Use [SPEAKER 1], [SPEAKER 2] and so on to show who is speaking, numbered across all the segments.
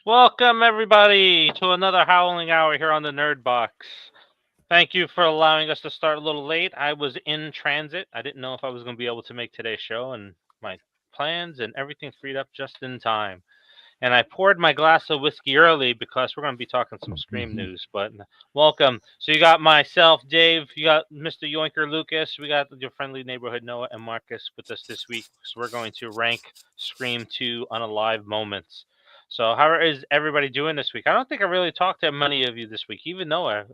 [SPEAKER 1] Welcome, everybody, to another Howling Hour here on the Nerdbox. Thank you for allowing us to start a little late. I was in transit. I didn't know if I was going to be able to make today's show, and my plans and everything freed up just in time. And I poured my glass of whiskey early because we're going to be talking some Scream news. But welcome. So you got myself, Dave. You got Mr. Yoinker, Lucas. We got your friendly neighborhood Noah and Marcus with us this week. So we're going to rank Scream 2 Unalive moments. So how is everybody doing this week? I don't think I really talked to many of you this week, even Noah.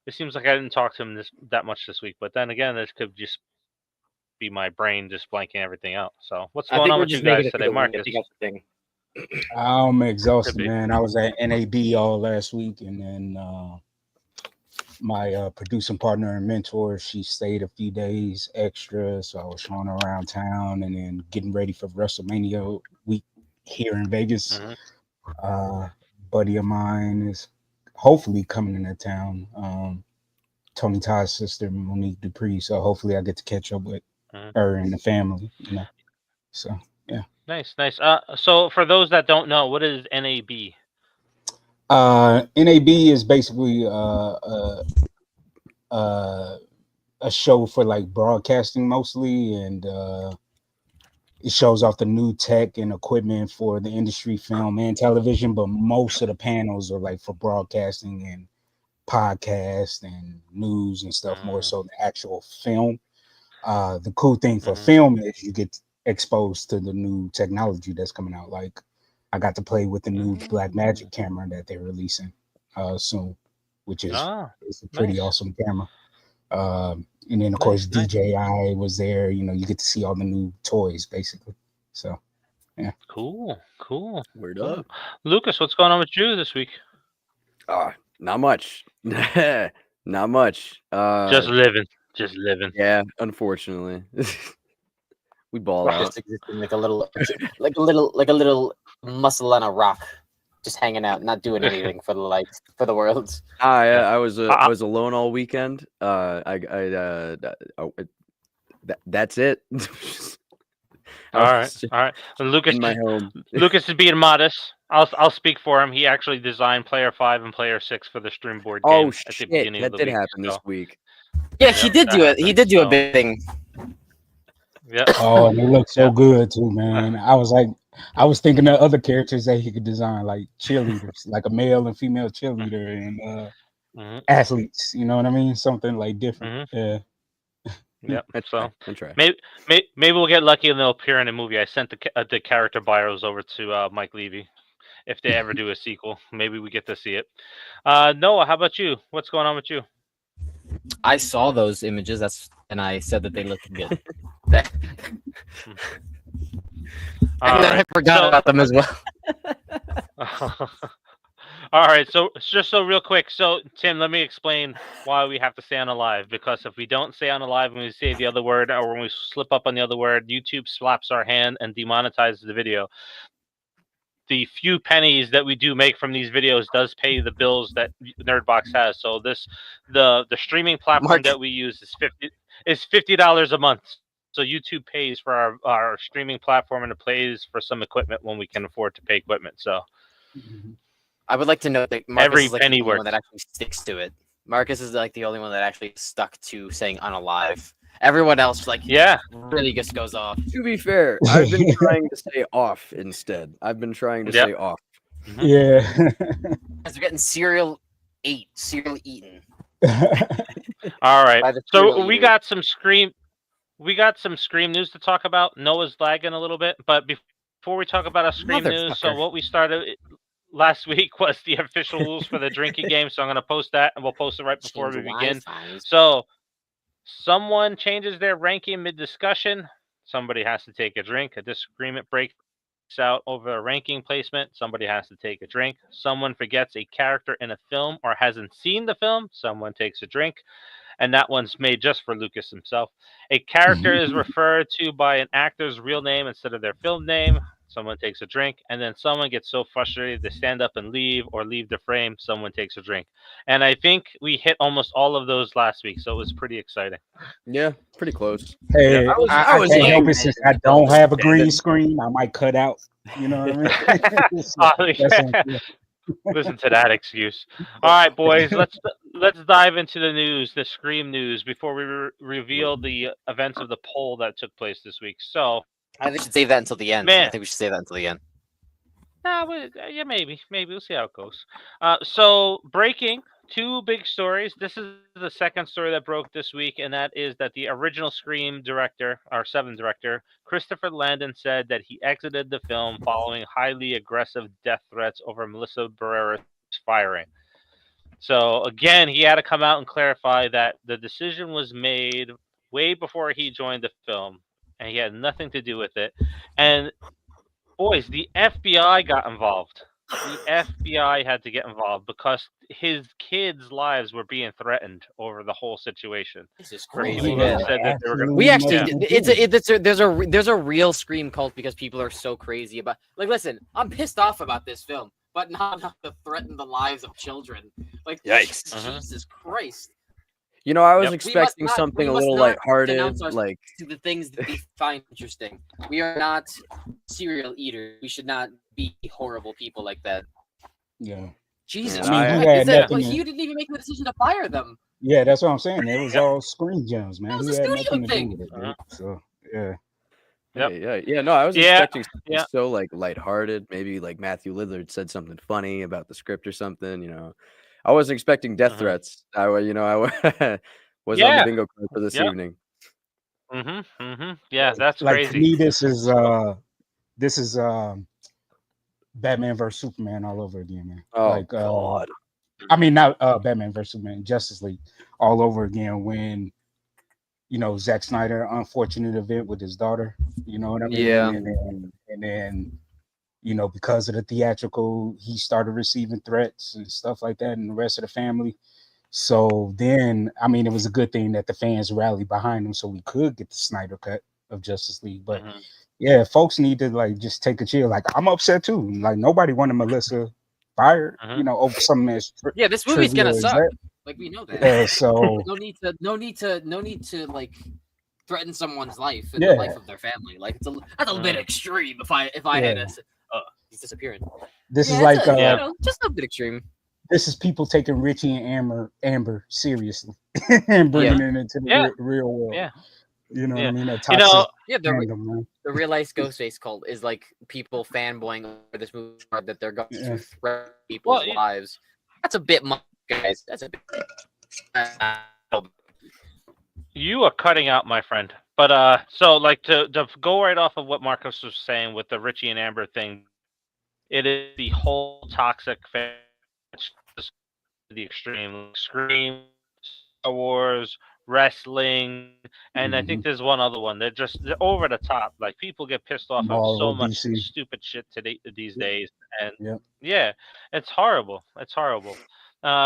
[SPEAKER 1] It seems like I didn't talk to him that much this week. But then again, this could just be my brain just blanking everything out. So what's going on with you guys today, Marcus?
[SPEAKER 2] I'm exhausted, man. I was at NAB all last week, and then my producing partner and mentor, she stayed a few days extra, so I was showing her around town and then getting ready for WrestleMania week here in Vegas. Buddy of mine is hopefully coming into town. Tony Todd's sister, Monique Dupree, so hopefully I get to catch up with her and the family, So yeah.
[SPEAKER 1] Nice. So for those that don't know, what is NAB?
[SPEAKER 2] NAB is basically a show for like broadcasting mostly, and it shows off the new tech and equipment for the industry, film and television, but most of the panels are like for broadcasting and podcast and news and stuff, more so the actual film. The cool thing for film is you get exposed to the new technology that's coming out. Like I got to play with the new Black Magic camera that they're releasing soon, which is it's a pretty awesome camera. And then of course DJI was there. You get to see all the new toys basically. So yeah.
[SPEAKER 1] Cool.
[SPEAKER 3] Word up.
[SPEAKER 1] Lucas, what's going on with you this week?
[SPEAKER 3] Not much. Not much.
[SPEAKER 1] Just living.
[SPEAKER 3] Yeah, unfortunately. We ball out.
[SPEAKER 4] Just existing like a little muscle on a rock, just hanging out, not doing anything for the world.
[SPEAKER 3] I was alone all weekend. That's it.
[SPEAKER 1] All right. Lucas,
[SPEAKER 3] in my home.
[SPEAKER 1] Lucas is being modest. I'll speak for him. He actually designed Player 5 and Player 6 for the Stream Board game.
[SPEAKER 3] Oh shit! That did happen this week.
[SPEAKER 4] Yeah, he did do it. He did do a big thing.
[SPEAKER 1] Yeah.
[SPEAKER 2] Oh, and they look so good too, man. I was thinking of other characters that he could design, like cheerleaders, like a male and female cheerleader, and athletes. You know what I mean? Something like different. Yeah.
[SPEAKER 1] Yeah. So maybe we'll get lucky and they'll appear in a movie. I sent the character bios over to Mike Levy. If they ever do a sequel, maybe we get to see it. Noah, how about you? What's going on with you?
[SPEAKER 4] I saw those images. And I said that they looked good. And then I forgot about them as well.
[SPEAKER 1] All right, so just real quick. So, Tim, let me explain why we have to say Unalive. Because if we don't say Unalive when we say the other word, or when we slip up on the other word, YouTube slaps our hand and demonetizes the video. The few pennies that we do make from these videos does pay the bills that Nerdbox has. So the streaming platform that we use is $50 a month. So YouTube pays for our streaming platform and it pays for some equipment when we can afford to pay equipment. So
[SPEAKER 4] I would like to note that Marcus
[SPEAKER 1] every
[SPEAKER 4] is like
[SPEAKER 1] penny
[SPEAKER 4] the only
[SPEAKER 1] works.
[SPEAKER 4] one that actually sticks to it. Marcus is like the only one that actually stuck to saying Unalive. Everyone else really just goes off.
[SPEAKER 3] To be fair, I've been trying to stay off instead. I've been trying to stay off.
[SPEAKER 2] Yeah.
[SPEAKER 4] Because we're getting cereal eaten.
[SPEAKER 1] All right. So we got some Scream news to talk about. Noah's lagging a little bit, but before we talk about our Scream news, so what we started last week was the official rules for the drinking game. So I'm going to post that, and we'll post it right before we begin. So someone changes their ranking mid-discussion. Somebody has to take a drink. A disagreement breaks out over a ranking placement. Somebody has to take a drink. Someone forgets a character in a film or hasn't seen the film. Someone takes a drink. And that one's made just for Lucas himself. A character is referred to by an actor's real name instead of their film name. someone takes a drink, and then someone gets so frustrated they stand up and leave or leave the frame, someone takes a drink. And I think we hit almost all of those last week, so it was pretty exciting.
[SPEAKER 3] Yeah, pretty close.
[SPEAKER 2] Hey,
[SPEAKER 1] Yeah.
[SPEAKER 2] I can't help it since I don't have a green screen. I might cut out. You know what I mean?
[SPEAKER 1] Listen to that excuse. All right, boys, let's dive into the news, the Scream news, before we reveal the events of the poll that took place this week. So
[SPEAKER 4] I think we should save that until the end.
[SPEAKER 1] Man.
[SPEAKER 4] I think we should save that until the end.
[SPEAKER 1] Yeah, maybe we'll see how it goes. So breaking 2 big stories. This is the second story that broke this week, and that is that the original Scream director, or 7 director, Christopher Landon, said that he exited the film following highly aggressive death threats over Melissa Barrera's firing. So again, he had to come out and clarify that the decision was made way before he joined the film, and he had nothing to do with it. And boys, the FBI got involved. The FBI had to get involved because his kids' lives were being threatened over the whole situation.
[SPEAKER 4] This is crazy.
[SPEAKER 1] Said that they were gonna,
[SPEAKER 4] we actually, there's a real Scream cult because people are so crazy about. Like, listen, I'm pissed off about this film, but not enough to threaten the lives of children. Like,
[SPEAKER 3] yikes!
[SPEAKER 4] Jesus Christ.
[SPEAKER 3] You know, I was expecting something a little lighthearted, like
[SPEAKER 4] to the things that we find interesting. We are not serial eaters. We should not be horrible people like that.
[SPEAKER 2] Yeah.
[SPEAKER 4] Jesus,
[SPEAKER 2] he
[SPEAKER 4] didn't even make the decision to fire them.
[SPEAKER 2] Yeah, that's what I'm saying. It was all Screen Gems, man.
[SPEAKER 4] That was
[SPEAKER 2] he
[SPEAKER 4] a
[SPEAKER 2] had
[SPEAKER 4] studio
[SPEAKER 2] nothing
[SPEAKER 4] thing.
[SPEAKER 2] to do with it, man. So yeah.
[SPEAKER 3] Yeah. No, I was expecting something so like lighthearted. Maybe like Matthew Lillard said something funny about the script or something. You know, I wasn't expecting death threats. I was on the bingo card for this evening.
[SPEAKER 1] Yeah, that's
[SPEAKER 2] like,
[SPEAKER 1] crazy.
[SPEAKER 2] To me, this is Batman vs Superman all over again, man.
[SPEAKER 3] Oh God.
[SPEAKER 2] I mean, not Batman vs Superman, Justice League all over again. When Zack Snyder, unfortunate event with his daughter. You know what I mean?
[SPEAKER 3] Yeah.
[SPEAKER 2] And then because of the theatrical, he started receiving threats and stuff like that, and the rest of the family. So then, I mean, it was a good thing that the fans rallied behind him, so we could get the Snyder cut of Justice League. But yeah, folks need to just take a chill. Like, I'm upset too. Like, nobody wanted Melissa fired, over something that's
[SPEAKER 4] this movie's gonna suck. Like, we know that.
[SPEAKER 2] Yeah, so
[SPEAKER 4] no need to like threaten someone's life and the life of their family. Like, that's a little bit extreme. If I had to, he's disappearing.
[SPEAKER 2] This is like
[SPEAKER 4] just a bit extreme.
[SPEAKER 2] This is people taking Richie and Amber seriously and bringing it into the real world.
[SPEAKER 1] Yeah.
[SPEAKER 2] You know what I mean? That toxic
[SPEAKER 4] the real life Ghostface cult is like people fanboying over this movie that they're going to threaten people's lives. That's a bit much, guys. That's a bit.
[SPEAKER 1] You are cutting out, my friend. But so like to go right off of what Marcus was saying with the Richie and Amber thing, it is the whole toxic fan. The extreme, Scream, Star Wars, wrestling, and I think there's one other one. They're over the top. Like, people get pissed off of so much stupid shit these days, and it's horrible. It's horrible.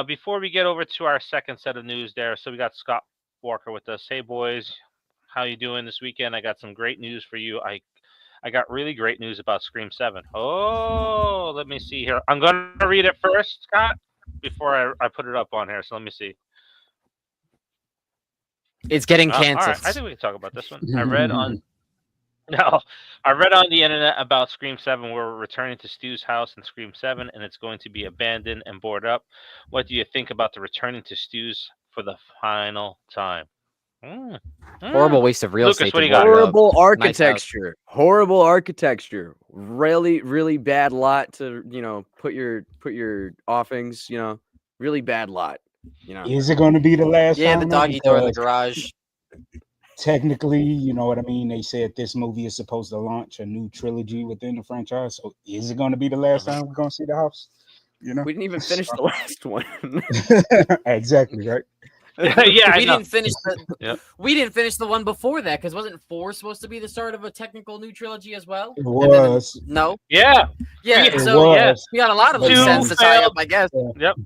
[SPEAKER 1] Before we get over to our second set of news, so we got Scott Walker with us. Hey boys, how you doing this weekend? I got some great news for you. I got really great news about Scream 7. Oh, let me see here. I'm going to read it first, Scott, before I put it up on here. So let me see.
[SPEAKER 4] It's getting canceled.
[SPEAKER 1] All right. I think we can talk about this one. I read on the internet about Scream 7. We're returning to Stu's house in Scream 7, and it's going to be abandoned and boarded up. What do you think about the returning to Stu's for the final time?
[SPEAKER 4] Horrible waste of real estate.
[SPEAKER 3] Horrible architecture. Horrible architecture. Really, really bad lot to put your offings. Really bad lot.
[SPEAKER 2] Is it going to be the last?
[SPEAKER 4] Yeah, the doggy door in the garage.
[SPEAKER 2] Technically, you know what I mean. They said this movie is supposed to launch a new trilogy within the franchise. So, is it going to be the last time we're going to see the house?
[SPEAKER 3] We didn't even finish the last one.
[SPEAKER 2] Exactly right.
[SPEAKER 4] We didn't finish the one before that because wasn't 4 supposed to be the start of a technical new trilogy as well?
[SPEAKER 2] It was.
[SPEAKER 4] No.
[SPEAKER 1] Yeah.
[SPEAKER 4] So we got a lot of loose ends to tie up, I guess.
[SPEAKER 1] Yep.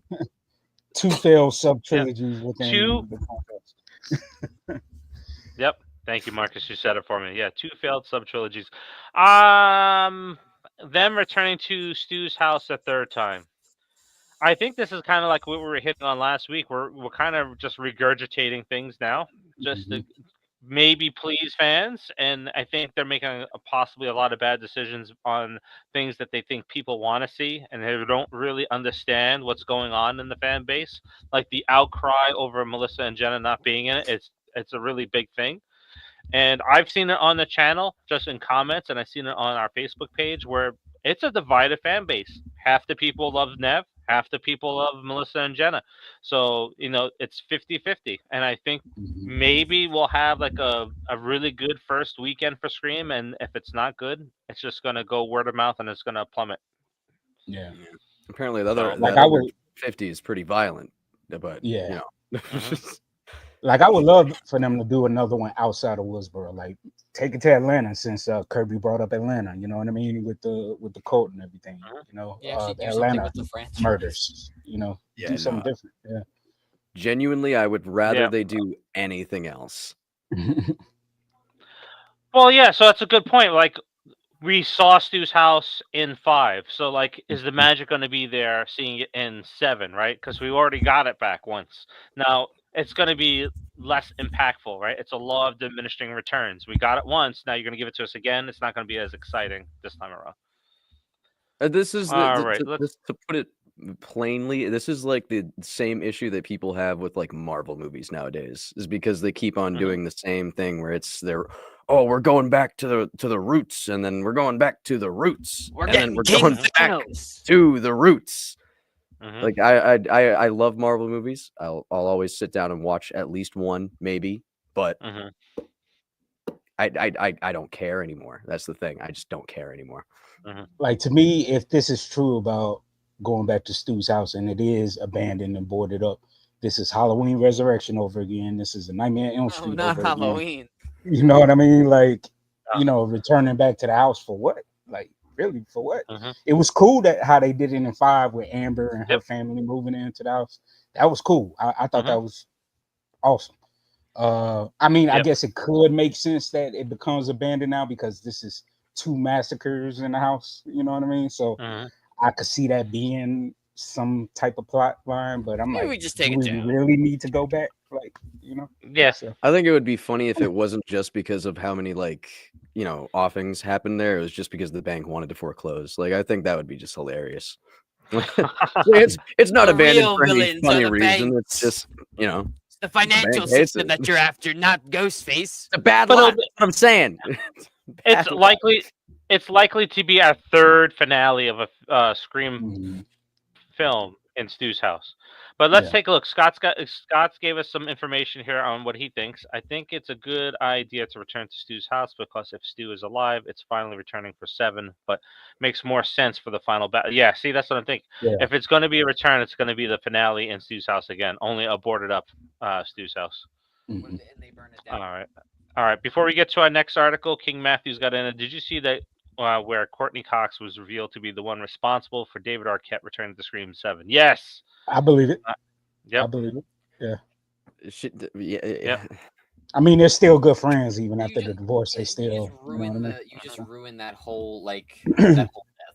[SPEAKER 2] 2 failed sub trilogies within the context.
[SPEAKER 1] Yep. Thank you, Marcus. You said it for me. Yeah, 2 failed sub trilogies. Them returning to Stu's house a 3rd time. I think this is kind of like what we were hitting on last week. We're kind of just regurgitating things now, just to maybe please fans, and I think they're making possibly a lot of bad decisions on things that they think people want to see, and they don't really understand what's going on in the fan base. Like the outcry over Melissa and Jenna not being in it, it's a really big thing. And I've seen it on the channel, just in comments, and I've seen it on our Facebook page where it's a divided fan base. Half the people love Nev, half the people love Melissa and Jenna. So, it's 50-50. And I think maybe we'll have like a really good first weekend for Scream, and if it's not good, it's just going to go word of mouth and it's going to plummet.
[SPEAKER 2] Yeah.
[SPEAKER 3] Apparently the other,
[SPEAKER 2] like
[SPEAKER 3] other 50 is pretty violent, but
[SPEAKER 2] yeah. Like I would love for them to do another one outside of Woodsboro, like take it to Atlanta, since Kirby brought up Atlanta. You know what I mean, with the cult and everything. The Atlanta murders. Do something different. Yeah.
[SPEAKER 3] Genuinely, I would rather they do anything else.
[SPEAKER 1] Well, yeah. So that's a good point. Like, we saw Stu's house in 5, so like, is the magic going to be there seeing it in 7, right? Because we already got it back once. Now it's going to be less impactful, right? It's a law of diminishing returns. We got it once. Now you're going to give it to us again. It's not going to be as exciting this time around.
[SPEAKER 3] This is
[SPEAKER 1] all right.
[SPEAKER 3] To put it plainly, this is like the same issue that people have with like Marvel movies nowadays, is because they keep on doing the same thing where it's we're going back to the roots, and then we're going back to the roots, and then we're going back to the roots. Like I love Marvel movies. I'll always sit down and watch at least one, maybe, but I don't care anymore. That's the thing. I just don't care anymore.
[SPEAKER 2] Like, to me, if this is true about going back to Stu's house and it is abandoned and boarded up, this is Halloween Resurrection over again. This is a Nightmare on Elm Street.
[SPEAKER 4] Not
[SPEAKER 2] over
[SPEAKER 4] Halloween.
[SPEAKER 2] Again. You know what I mean? Like, returning back to the house for what? Like, really, for what? It was cool that how they did it in 5 with Amber and her family moving into the house. That was cool. I thought that was awesome. I mean, I guess it could make sense that it becomes abandoned now because this is 2 massacres in the house. You know what I mean? So I could see that being some type of plot line, but I'm like,
[SPEAKER 4] we just take
[SPEAKER 2] do we really need to go back? Like,
[SPEAKER 1] Yes.
[SPEAKER 2] So.
[SPEAKER 3] I think it would be funny if it wasn't just because of how many offings happened there. It was just because the bank wanted to foreclose. Like, I think that would be just hilarious. it's not abandoned for any funny reason. It's just
[SPEAKER 4] it's the financial system that you're after, not Ghostface.
[SPEAKER 3] It's a bad lot. That's what I'm saying.
[SPEAKER 1] It's likely to be a 3rd finale of a Scream film in Stu's house. But let's take a look. Scott's gave us some information here on what he thinks. I think it's a good idea to return to Stu's house because if Stu is alive, it's finally returning for 7, but makes more sense for the final battle. Yeah, see, that's what I'm thinking. Yeah. If it's going to be a return, it's going to be the finale in Stu's house again, only a boarded up Stu's house.
[SPEAKER 4] And they burn it down.
[SPEAKER 1] All right. Before we get to our next article, King Matthews got in. Did you see that where Courtney Cox was revealed to be the one responsible for David Arquette returning to Scream 7? Yes.
[SPEAKER 2] I believe it.
[SPEAKER 1] Yep.
[SPEAKER 2] I believe it. Yeah.
[SPEAKER 3] Yeah.
[SPEAKER 2] I mean, they're still good friends even after the divorce. They still.
[SPEAKER 4] You just ruined that whole that whole death.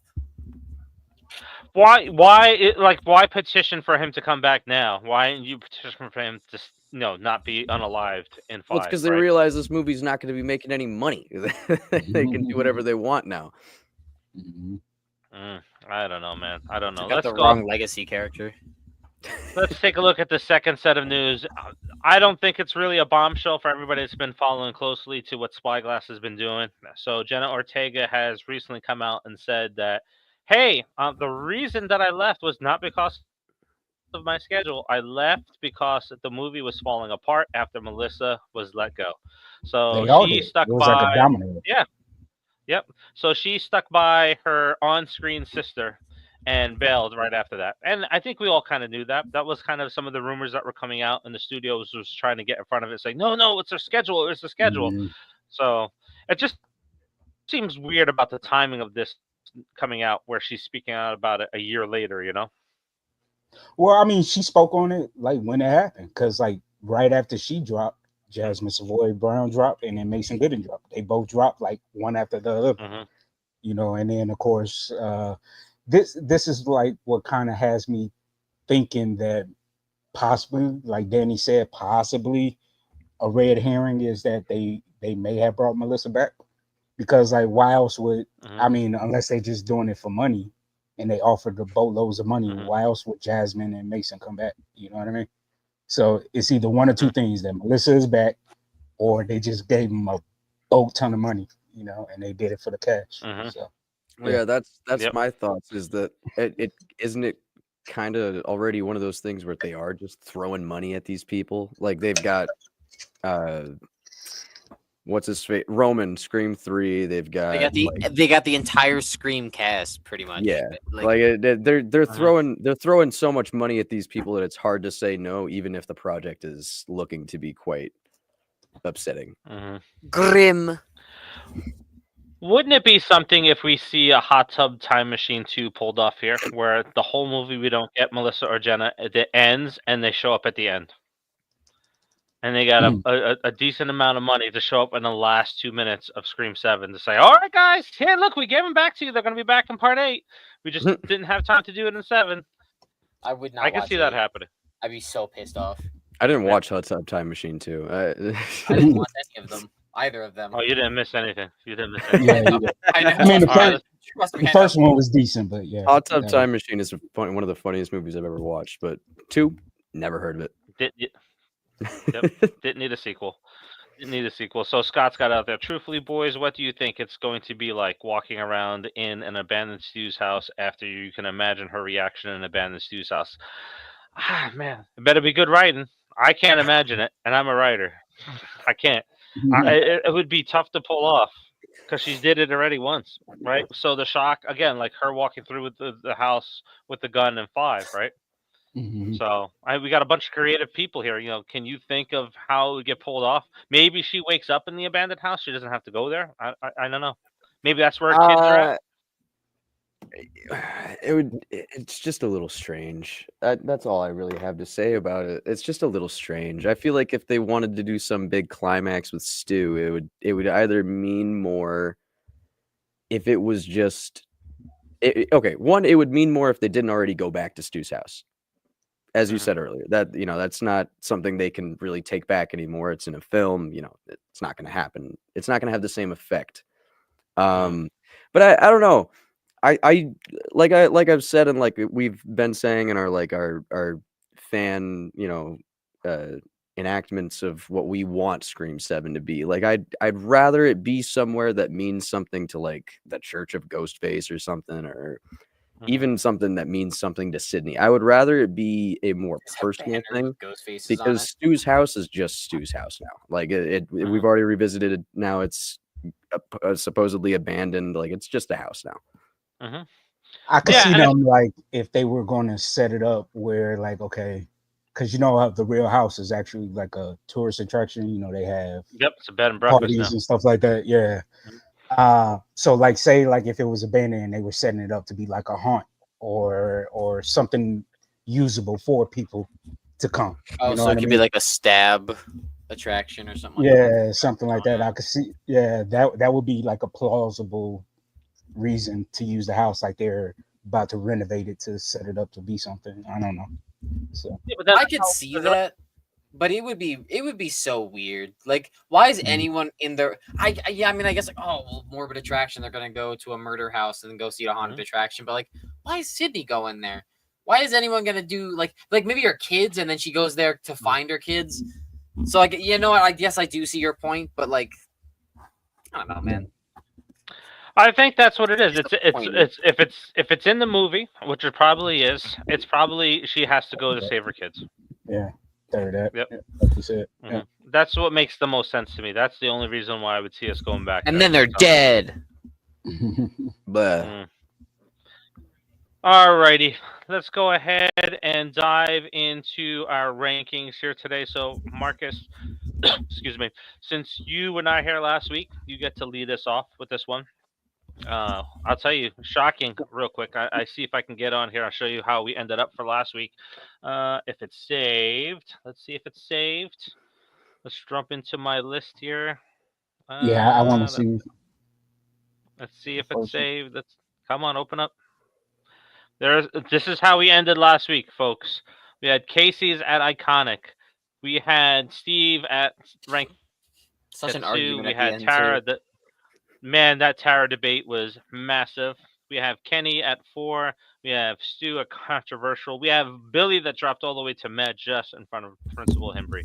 [SPEAKER 1] Why petition for him to come back now? Why didn't you petition for him to not be unalived in 5?
[SPEAKER 3] Well, it's because they realize this movie's not going to be making any money. They can do whatever they want now.
[SPEAKER 1] I don't know, man. I don't know.
[SPEAKER 4] Let's go. Wrong legacy character.
[SPEAKER 1] Let's take a look at the second set of news. I don't think it's really a bombshell for everybody that's been following closely to what Spyglass has been doing. So Jenna Ortega has recently come out and said that, hey, the reason that I left was not because of my schedule. I left because the movie was falling apart after Melissa was let go. So she stuck by.
[SPEAKER 2] Like a domino.
[SPEAKER 1] Yeah. Yep. So she stuck by her on-screen sister and bailed right after that. And I think we all kind of knew that. That was kind of some of the rumors that were coming out, and the studios was trying to get in front of it, saying, no, it's their schedule. It's the schedule. So it just seems weird about the timing of this coming out where she's speaking out about it a year later,
[SPEAKER 2] Well, I mean, she spoke on it like when it happened, because like right after she dropped, Jasmine Savoy Brown dropped, and then Mason Gooden dropped. They both dropped like one after the other, you know. And then of course, this is like what kind of has me thinking that possibly, like Danny said, possibly a red herring is that they may have brought Melissa back, because like why else would I mean, unless they just doing it for money and they offered the boatloads of money, why else would Jasmine and Mason come back? You know what I mean? So it's either one or two things, that Melissa is back, or they just gave them a boat ton of money, you know, and they did it for the cash. So
[SPEAKER 3] yeah, that's my thoughts. Is that it isn't it kind of already one of those things where they are just throwing money at these people? Like they've got what's his face, Roman, Scream 3. They've got
[SPEAKER 4] they got the entire Scream cast pretty much.
[SPEAKER 3] Yeah, they're throwing so much money at these people that it's hard to say no, even if the project is looking to be quite upsetting.
[SPEAKER 4] Grim.
[SPEAKER 1] Wouldn't it be something if we see a Hot Tub Time Machine 2 pulled off here, where the whole movie we don't get Melissa or Jenna, it ends and they show up at the end? And they got a decent amount of money to show up in the last 2 minutes of Scream 7 to say, all right, guys, here, look, we gave them back to you. They're going to be back in part 8. We just didn't have time to do it in 7.
[SPEAKER 4] I would not.
[SPEAKER 1] I can see that happening.
[SPEAKER 4] I'd be so pissed off.
[SPEAKER 3] I didn't watch Hot Tub Time Machine 2.
[SPEAKER 4] I didn't watch any of them. Either of them.
[SPEAKER 1] Oh, you didn't miss anything. You didn't miss anything.
[SPEAKER 2] I mean, the first one was decent, but yeah.
[SPEAKER 3] Hot Tub Time Machine is one of the funniest movies I've ever watched, but 2, never heard of it.
[SPEAKER 1] Didn't need a sequel. Didn't need a sequel. So Scott's got out there. Truthfully, boys, what do you think it's going to be like walking around in an abandoned Stu's house after you can imagine her reaction in an abandoned Stu's house? Ah, man, it better be good writing. I can't imagine it, and I'm a writer. I can't. It would be tough to pull off because she did it already once, right? So the shock, again, like her walking through with the house with the gun in 5, right? So we got a bunch of creative people here. You know, can you think of how it would get pulled off? Maybe she wakes up in the abandoned house. She doesn't have to go there. I don't know. Maybe that's where her kids are at.
[SPEAKER 3] It's just a little strange. That's all I really have to say about it. It's just a little strange. I feel like if they wanted to do some big climax with Stu, it would either mean more if it was just okay. One, it would mean more if they didn't already go back to Stu's house. As you said earlier, that, you know, that's not something they can really take back anymore. It's in a film, you know, it's not going to happen. It's not going to have the same effect. But I don't know. I like I've said, and like we've been saying in our fan, you know, enactments of what we want Scream 7 to be. Like I'd rather it be somewhere that means something to like the Church of Ghostface or something, or even something that means something to Sydney. I would rather it be a more personal thing, because Stu's house is just Stu's house now. Like we've already revisited it. Now it's supposedly abandoned. Like it's just a house now.
[SPEAKER 2] I could see them, like, if they were going to set it up where, like, okay, because you know the real house is actually like a tourist attraction. You know, they have
[SPEAKER 1] it's a bed and breakfast
[SPEAKER 2] parties
[SPEAKER 1] now
[SPEAKER 2] and stuff like that. Yeah. So like, say like if it was abandoned and they were setting it up to be like a haunt or something usable for people to come.
[SPEAKER 4] Oh, you know, so it could be like a stab attraction or something.
[SPEAKER 2] Yeah, something like that. I could see. Yeah, that would be like a plausible reason to use the house, like they're about to renovate it to set it up to be something. I don't know. So
[SPEAKER 4] I could see that. But it would be so weird. Like, why is anyone in there? I mean, I guess like, oh, well, morbid attraction. They're gonna go to a murder house and then go see a haunted attraction. But like, why is Sydney going there? Why is anyone gonna do like maybe her kids and then she goes there to find her kids? So like, you know, I guess I do see your point, but like, I don't know, man.
[SPEAKER 1] I think that's what it is. If it's in the movie, which it probably is, it's probably she has to go to save her kids.
[SPEAKER 2] Yeah. That.
[SPEAKER 1] Yep.
[SPEAKER 2] Like you said. Yeah.
[SPEAKER 1] That's what makes the most sense to me. That's the only reason why I would see us going back.
[SPEAKER 4] And then they're dead.
[SPEAKER 3] But
[SPEAKER 1] alrighty, let's go ahead and dive into our rankings here today. So, Marcus, excuse me, since you were not here last week, you get to lead us off with this one. I'll tell you, shocking, real quick. I see if I can get on here. I'll show you how we ended up for last week. If it's saved, let's see if it's saved. Let's jump into my list here.
[SPEAKER 2] Yeah, I want to see.
[SPEAKER 1] Let's see if it's saved. Come on, open up. This is how we ended last week, folks. We had Casey's at iconic. We had Steve at rank.
[SPEAKER 4] Such an
[SPEAKER 1] 2.
[SPEAKER 4] argument.
[SPEAKER 1] We
[SPEAKER 4] at
[SPEAKER 1] had
[SPEAKER 4] the end
[SPEAKER 1] Tara.
[SPEAKER 4] too.
[SPEAKER 1] That Tara debate was massive. We have Kenny at 4. We have Stu at controversial. We have Billy that dropped all the way to Med just in front of Principal Hembry.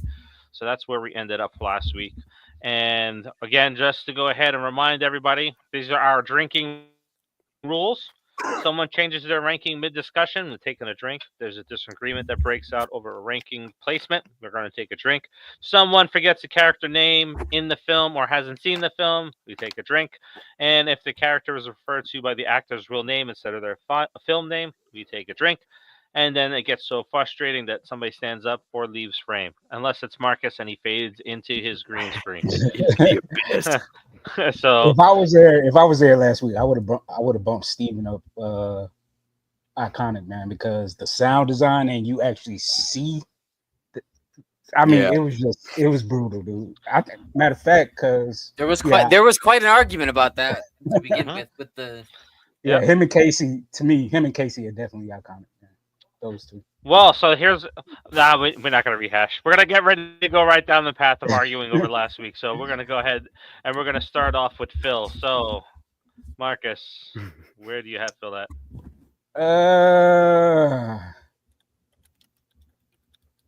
[SPEAKER 1] So that's where we ended up last week. And again, just to go ahead and remind everybody, these are our drinking rules. Someone changes their ranking mid-discussion, we're taking a drink. There's a disagreement that breaks out over a ranking placement, we're going to take a drink. Someone forgets a character name in the film or hasn't seen the film, we take a drink. And if the character is referred to by the actor's real name instead of their film name, we take a drink. And then it gets so frustrating that somebody stands up or leaves frame, unless it's Marcus and he fades into his green screen. So
[SPEAKER 2] if I was there last week, I would have bumped Steven up iconic, man, because the sound design and you actually see it was brutal, dude. Matter of fact, because
[SPEAKER 4] there was quite an argument about that to begin with the
[SPEAKER 2] him and Casey are definitely iconic, man. Those two.
[SPEAKER 1] Well, so we're not going to rehash. We're going to get ready to go right down the path of arguing over last week. So we're going to go ahead and we're going to start off with Phil. So, Marcus, where do you have Phil at?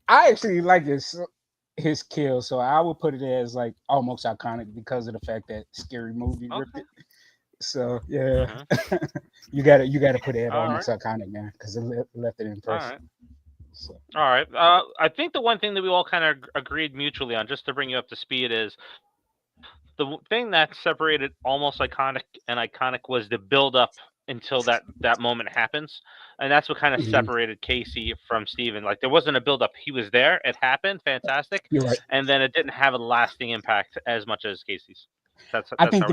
[SPEAKER 2] I actually like his kill, so I would put it as like almost iconic because of the fact that Scary Movie ripped it. So yeah, you got to put it almost iconic, man, because it left it impressive.
[SPEAKER 1] All right. I think the one thing that we all kind of agreed mutually on, just to bring you up to speed, is the thing that separated almost iconic and iconic was the build up until that moment happens, and that's what kind of separated Casey from Steven. Like there wasn't a build up; he was there, it happened, fantastic,
[SPEAKER 2] You're right.
[SPEAKER 1] And then it didn't have a lasting impact as much as Casey's.
[SPEAKER 2] I think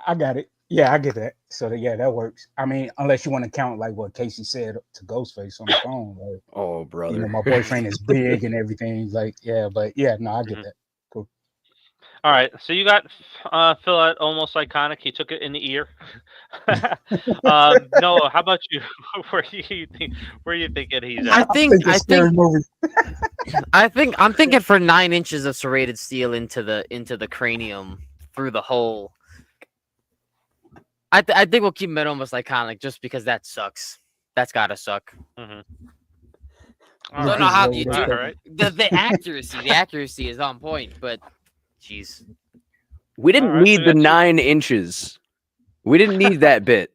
[SPEAKER 2] I got it. Yeah, I get that. So that works. I mean, unless you want to count like what Casey said to Ghostface on the phone. Like,
[SPEAKER 3] oh, brother,
[SPEAKER 2] you know, my boyfriend is big and everything. Like, but I get that. Cool.
[SPEAKER 1] All right, so you got Phil at almost iconic. He took it in the ear. Noah, how about you? Where do you thinking he's at?
[SPEAKER 4] I'm thinking for 9 inches of serrated steel into the cranium through the hole. I think we'll keep him at almost iconic just because that sucks. That's gotta suck.
[SPEAKER 1] Mm-hmm.
[SPEAKER 4] I don't know how you do it. The accuracy is on point, but jeez.
[SPEAKER 3] We didn't need the 9 inches. We didn't need that bit.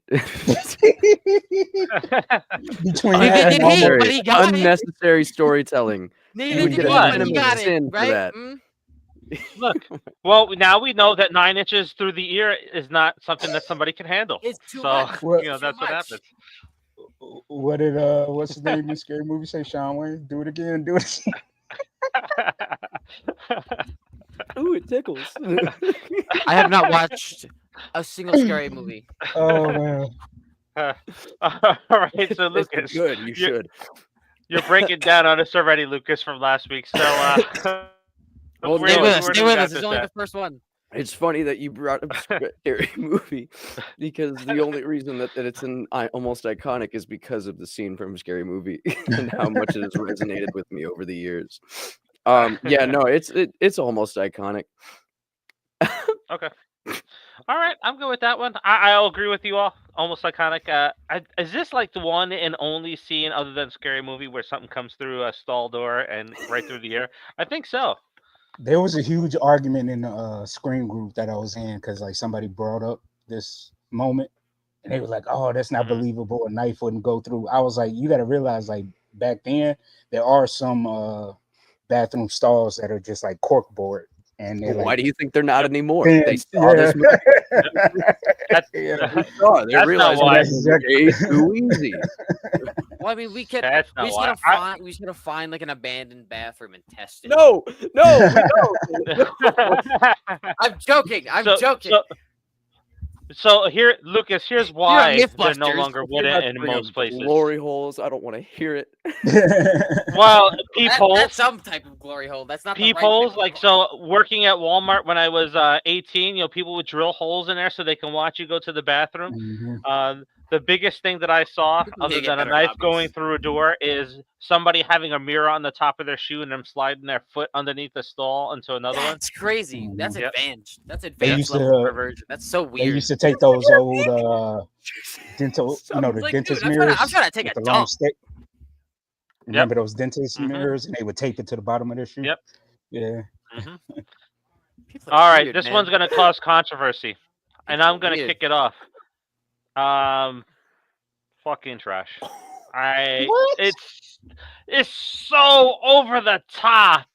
[SPEAKER 3] Unnecessary storytelling.
[SPEAKER 1] Look, well, now we know that 9 inches through the ear is not something that somebody can handle.
[SPEAKER 4] It's too much.
[SPEAKER 1] That's what happens.
[SPEAKER 2] What did what's his name in Scary Movie say? Sean Wayne, do it again.
[SPEAKER 3] Ooh, it tickles.
[SPEAKER 4] I have not watched a single Scary Movie.
[SPEAKER 2] Oh man.
[SPEAKER 1] All right, so Lucas,
[SPEAKER 3] good. You should.
[SPEAKER 1] You're breaking down on us already, Lucas, from last week. So,
[SPEAKER 4] well, stay with us. It's only the first one.
[SPEAKER 3] It's funny that you brought up Scary Movie because the only reason that it's almost iconic is because of the scene from Scary Movie and how much it has resonated with me over the years. It's almost iconic.
[SPEAKER 1] Okay. All right, I'm good with that one. I'll agree with you all. Almost iconic. Is this like the one and only scene other than Scary Movie where something comes through a stall door and right through the ear? I think so.
[SPEAKER 2] There was a huge argument in the Scream group that I was in because like somebody brought up this moment and they were like, "Oh, that's not believable. A knife wouldn't go through." I was like, "You got to realize, like back then, there are some bathroom stalls that are just like corkboard." And
[SPEAKER 3] why do you think they're not anymore? They saw this movie. They realized it's too easy.
[SPEAKER 4] Well, I mean, we should have find like an abandoned bathroom and test it.
[SPEAKER 3] No.
[SPEAKER 4] I'm joking.
[SPEAKER 1] So here, Lucas, here's why they're no
[SPEAKER 4] Mythbusters.
[SPEAKER 1] longer with it in most places.
[SPEAKER 3] Glory holes. I don't want to hear it.
[SPEAKER 1] Well, peepholes.
[SPEAKER 4] That's some type of glory hole. That's not
[SPEAKER 1] peepholes.
[SPEAKER 4] The right
[SPEAKER 1] like, so working at Walmart when I was 18, people would drill holes in there so they can watch you go to the bathroom.
[SPEAKER 2] Mhm.
[SPEAKER 1] The biggest thing that I saw, other
[SPEAKER 4] get
[SPEAKER 1] than a
[SPEAKER 4] better
[SPEAKER 1] knife
[SPEAKER 4] hobbies.
[SPEAKER 1] going through a door, is somebody having a mirror on the top of their shoe and them sliding their foot underneath the stall into another one.
[SPEAKER 4] That's crazy. That's
[SPEAKER 1] Yep.
[SPEAKER 4] advanced. That's
[SPEAKER 2] They
[SPEAKER 4] advanced
[SPEAKER 2] used
[SPEAKER 4] level
[SPEAKER 2] to-
[SPEAKER 4] perversion. That's so
[SPEAKER 2] They
[SPEAKER 4] weird.
[SPEAKER 2] used to take those old dental, the
[SPEAKER 4] Like,
[SPEAKER 2] dentist
[SPEAKER 4] dude,
[SPEAKER 2] mirrors.
[SPEAKER 4] I'm trying to take
[SPEAKER 2] with
[SPEAKER 4] a
[SPEAKER 2] the long
[SPEAKER 4] dump.
[SPEAKER 2] stick. Remember those dentist mirrors, and they would tape it to the bottom of their shoe.
[SPEAKER 1] Yep.
[SPEAKER 2] Yeah.
[SPEAKER 1] All right,
[SPEAKER 4] weird,
[SPEAKER 1] this
[SPEAKER 4] man.
[SPEAKER 1] one's gonna cause controversy, and I'm gonna kick it off. Fucking trash. It's so over the top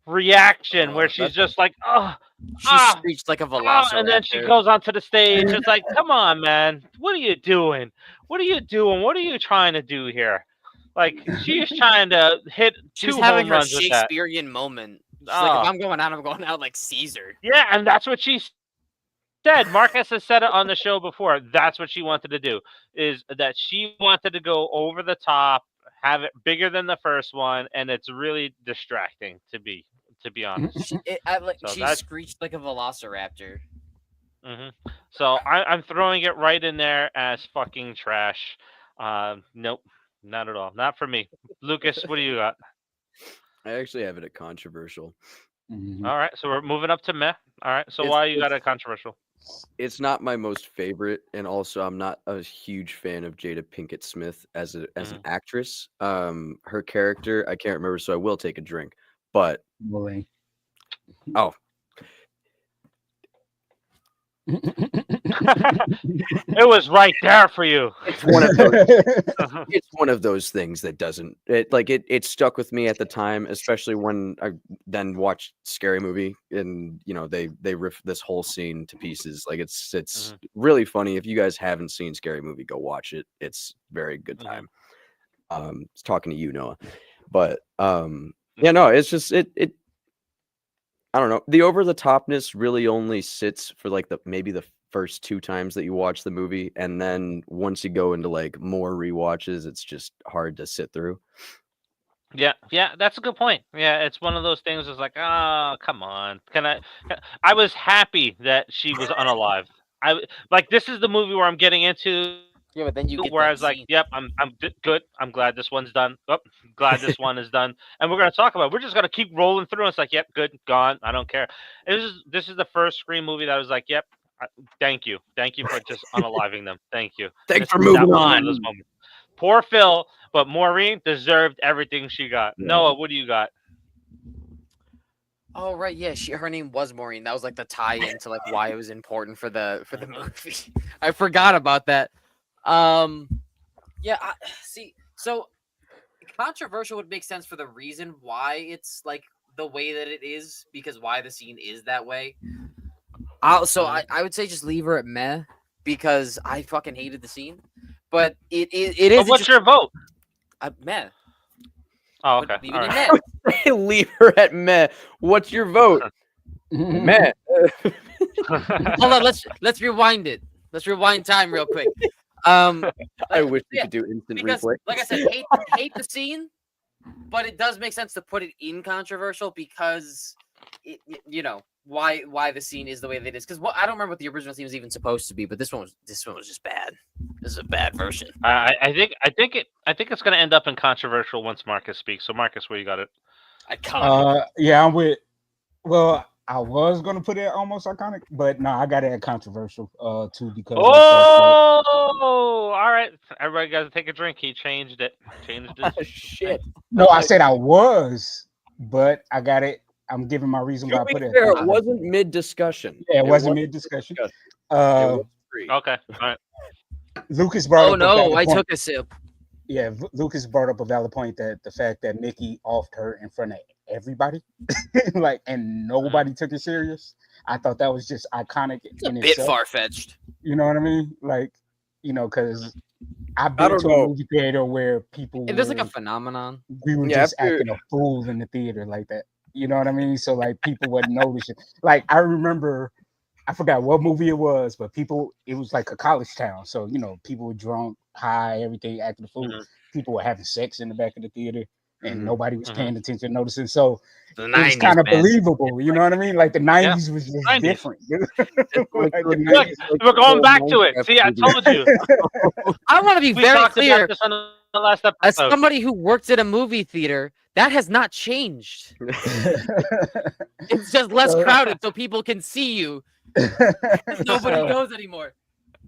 [SPEAKER 1] reaction where she's just like,
[SPEAKER 4] she screeched like a velociraptor,
[SPEAKER 1] and then she goes onto the stage. It's like, come on, man, what are you doing? What are you doing? What are you trying to do here? Like, she's trying to hit
[SPEAKER 4] She's
[SPEAKER 1] 2
[SPEAKER 4] having
[SPEAKER 1] home
[SPEAKER 4] her
[SPEAKER 1] runs with that.
[SPEAKER 4] Shakespearean moment. She's like, if I'm going out like Caesar.
[SPEAKER 1] Yeah, and that's what she said. Marcus has said it on the show before. That's what she wanted to do, is that she wanted to go over the top, have it bigger than the first one, and it's really distracting, to be honest.
[SPEAKER 4] She screeched like a velociraptor.
[SPEAKER 1] So I'm throwing it right in there as fucking trash. Nope, not at all. Not for me. Lucas, what do you got?
[SPEAKER 3] I actually have it at controversial.
[SPEAKER 1] All right, so we're moving up to meh. All right, so why you got it controversial?
[SPEAKER 3] It's not my most favorite, and also I'm not a huge fan of Jada Pinkett Smith as an actress. Her character, I can't remember, so I will take a drink. But oh,
[SPEAKER 1] it was right there for you.
[SPEAKER 3] It's one of those. It's one of those things that doesn't. It stuck with me at the time, especially when I then watched Scary Movie, and they riff this whole scene to pieces. Like, it's really funny. If you guys haven't seen Scary Movie, go watch it. It's very good time. It's talking to you, Noah, but yeah, no, it's just it. I don't know. The over the topness really only sits for like maybe the first 2 times that you watch the movie, and then once you go into like more rewatches, it's just hard to sit through.
[SPEAKER 1] Yeah, that's a good point. Yeah, it's one of those things. It's like, come on. I was happy that she was unalive. This is the movie where I'm getting into.
[SPEAKER 4] Yeah, but then you get
[SPEAKER 1] where I was like, yep, I'm good. I'm glad this one's done. Oh, glad this one is done. And we're gonna talk about it. We're just gonna keep rolling through. It's like, yep, good, gone. I don't care. This is the first Scream movie that I was like, yep, thank you for just unaliving them. Thank you.
[SPEAKER 3] Thanks for moving on.
[SPEAKER 1] Poor Phil, but Maureen deserved everything she got. Yeah. Noah, what do you got?
[SPEAKER 4] Oh right, yeah, her name was Maureen. That was like the tie-in to like why it was important for the movie. I forgot about that. See, so controversial would make sense for the reason why it's like the way that it is, because why the scene is that way. I would say just leave her at meh, because I fucking hated the scene. But it is.
[SPEAKER 1] But what's your vote?
[SPEAKER 4] Meh.
[SPEAKER 1] Oh, okay.
[SPEAKER 4] Leave
[SPEAKER 1] it
[SPEAKER 4] in
[SPEAKER 1] right.
[SPEAKER 4] meh.
[SPEAKER 3] Leave her at meh. What's your vote? Meh.
[SPEAKER 4] Hold on, let's rewind it. Let's rewind time real quick.
[SPEAKER 3] I wish we could do instant replay.
[SPEAKER 4] Like I said, hate the scene, but it does make sense to put it in controversial because why the scene is the way that it is. Because I don't remember what the original scene was even supposed to be, but this one was just bad. This is a bad version.
[SPEAKER 1] I think it's going to end up in controversial once Marcus speaks. So Marcus, where you got it?
[SPEAKER 4] Iconic.
[SPEAKER 2] Yeah, I'm with. Well, I was gonna put it almost iconic, but no, I got it at controversial too because.
[SPEAKER 1] All right, everybody got to take a drink. He changed it.
[SPEAKER 3] Shit.
[SPEAKER 2] No, I said I was, but I got it. I'm giving my reason why I put it.
[SPEAKER 3] It wasn't mid discussion.
[SPEAKER 2] Yeah, it wasn't mid discussion.
[SPEAKER 1] Okay, all right.
[SPEAKER 2] Lucas brought.
[SPEAKER 4] Oh no, I took a sip.
[SPEAKER 2] Yeah, Lucas brought up a valid point that the fact that Mickey offed her in front of everybody, and nobody took it serious. I thought that was just iconic.
[SPEAKER 4] It's a bit far-fetched.
[SPEAKER 2] You know what I mean? Because I've been to a movie theater where people.
[SPEAKER 4] There's like a phenomenon.
[SPEAKER 2] We were just acting a fool in the theater like that. You know what I mean? So people wouldn't notice it. I remember I forgot what movie it was, but it was like a college town. So, people were drunk, high, everything, acting the fool. People were having sex in the back of the theater and nobody was paying attention, noticing. So
[SPEAKER 4] The
[SPEAKER 2] it was
[SPEAKER 4] 90s,
[SPEAKER 2] kind of
[SPEAKER 4] man.
[SPEAKER 2] believable. You know what I mean? Like the 90s was just
[SPEAKER 1] 90s.
[SPEAKER 2] different.
[SPEAKER 1] Look, we're going back to it. See, I told you.
[SPEAKER 4] I want to be
[SPEAKER 1] We
[SPEAKER 4] very
[SPEAKER 1] talked
[SPEAKER 4] clear.
[SPEAKER 1] about this on the last episode.
[SPEAKER 4] As somebody who works at a movie theater, that has not changed. It's just less crowded so people can see you. Nobody goes anymore.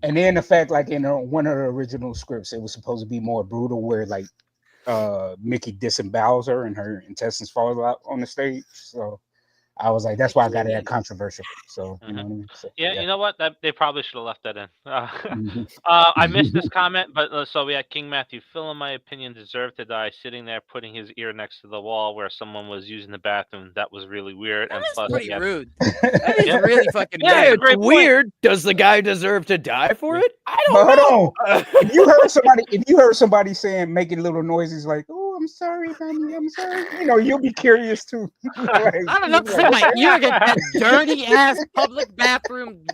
[SPEAKER 2] And then the fact, like in one of the original scripts, it was supposed to be more brutal, where like Mickey disembowels her and her intestines fall out on the stage. So I was like, that's why I got to add controversial. So you know what I mean? So,
[SPEAKER 1] yeah, you know what? They probably should have left that in. I missed this comment, but so we had King Matthew. Phil, in my opinion, deserved to die sitting there putting his ear next to the wall where someone was using the bathroom. That was really weird.
[SPEAKER 4] That
[SPEAKER 1] and
[SPEAKER 4] is
[SPEAKER 1] plus,
[SPEAKER 4] pretty rude. That is really fucking
[SPEAKER 3] Yeah,
[SPEAKER 4] weird.
[SPEAKER 3] it's weird. Does the guy deserve to die for it? I don't
[SPEAKER 2] But
[SPEAKER 3] know.
[SPEAKER 2] hold on. If you heard somebody saying, making little noises like, "Oh, I'm sorry, honey, I'm sorry," you'll be curious too. Like,
[SPEAKER 4] I don't know. Put my ear against that dirty ass public bathroom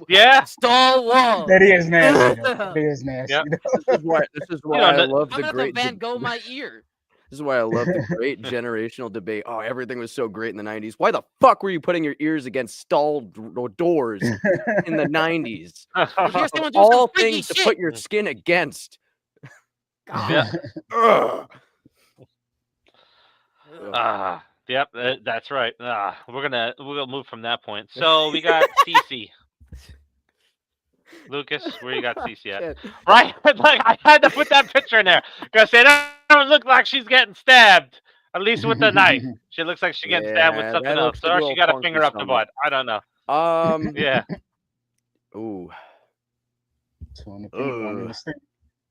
[SPEAKER 4] stall wall.
[SPEAKER 2] That is nasty. That is nasty.
[SPEAKER 1] Yep.
[SPEAKER 3] This is why I love
[SPEAKER 4] I'm
[SPEAKER 3] the
[SPEAKER 4] gonna
[SPEAKER 3] great
[SPEAKER 4] Van Gogh my ear.
[SPEAKER 3] This is why I love the great generational debate. Oh, everything was so great in the 90s. Why the fuck were you putting your ears against stall doors in the 90s? All things to put your skin against.
[SPEAKER 1] Yeah. Yep, that's right. We're gonna move from that point. So we got Cece. Lucas, where you got Cece at? Right, like I had to put that picture in there because it don't look like she's getting stabbed. At least with the knife, she looks like she's getting stabbed with something else. Or she got a finger up the butt. I don't know. Yeah.
[SPEAKER 3] Ooh.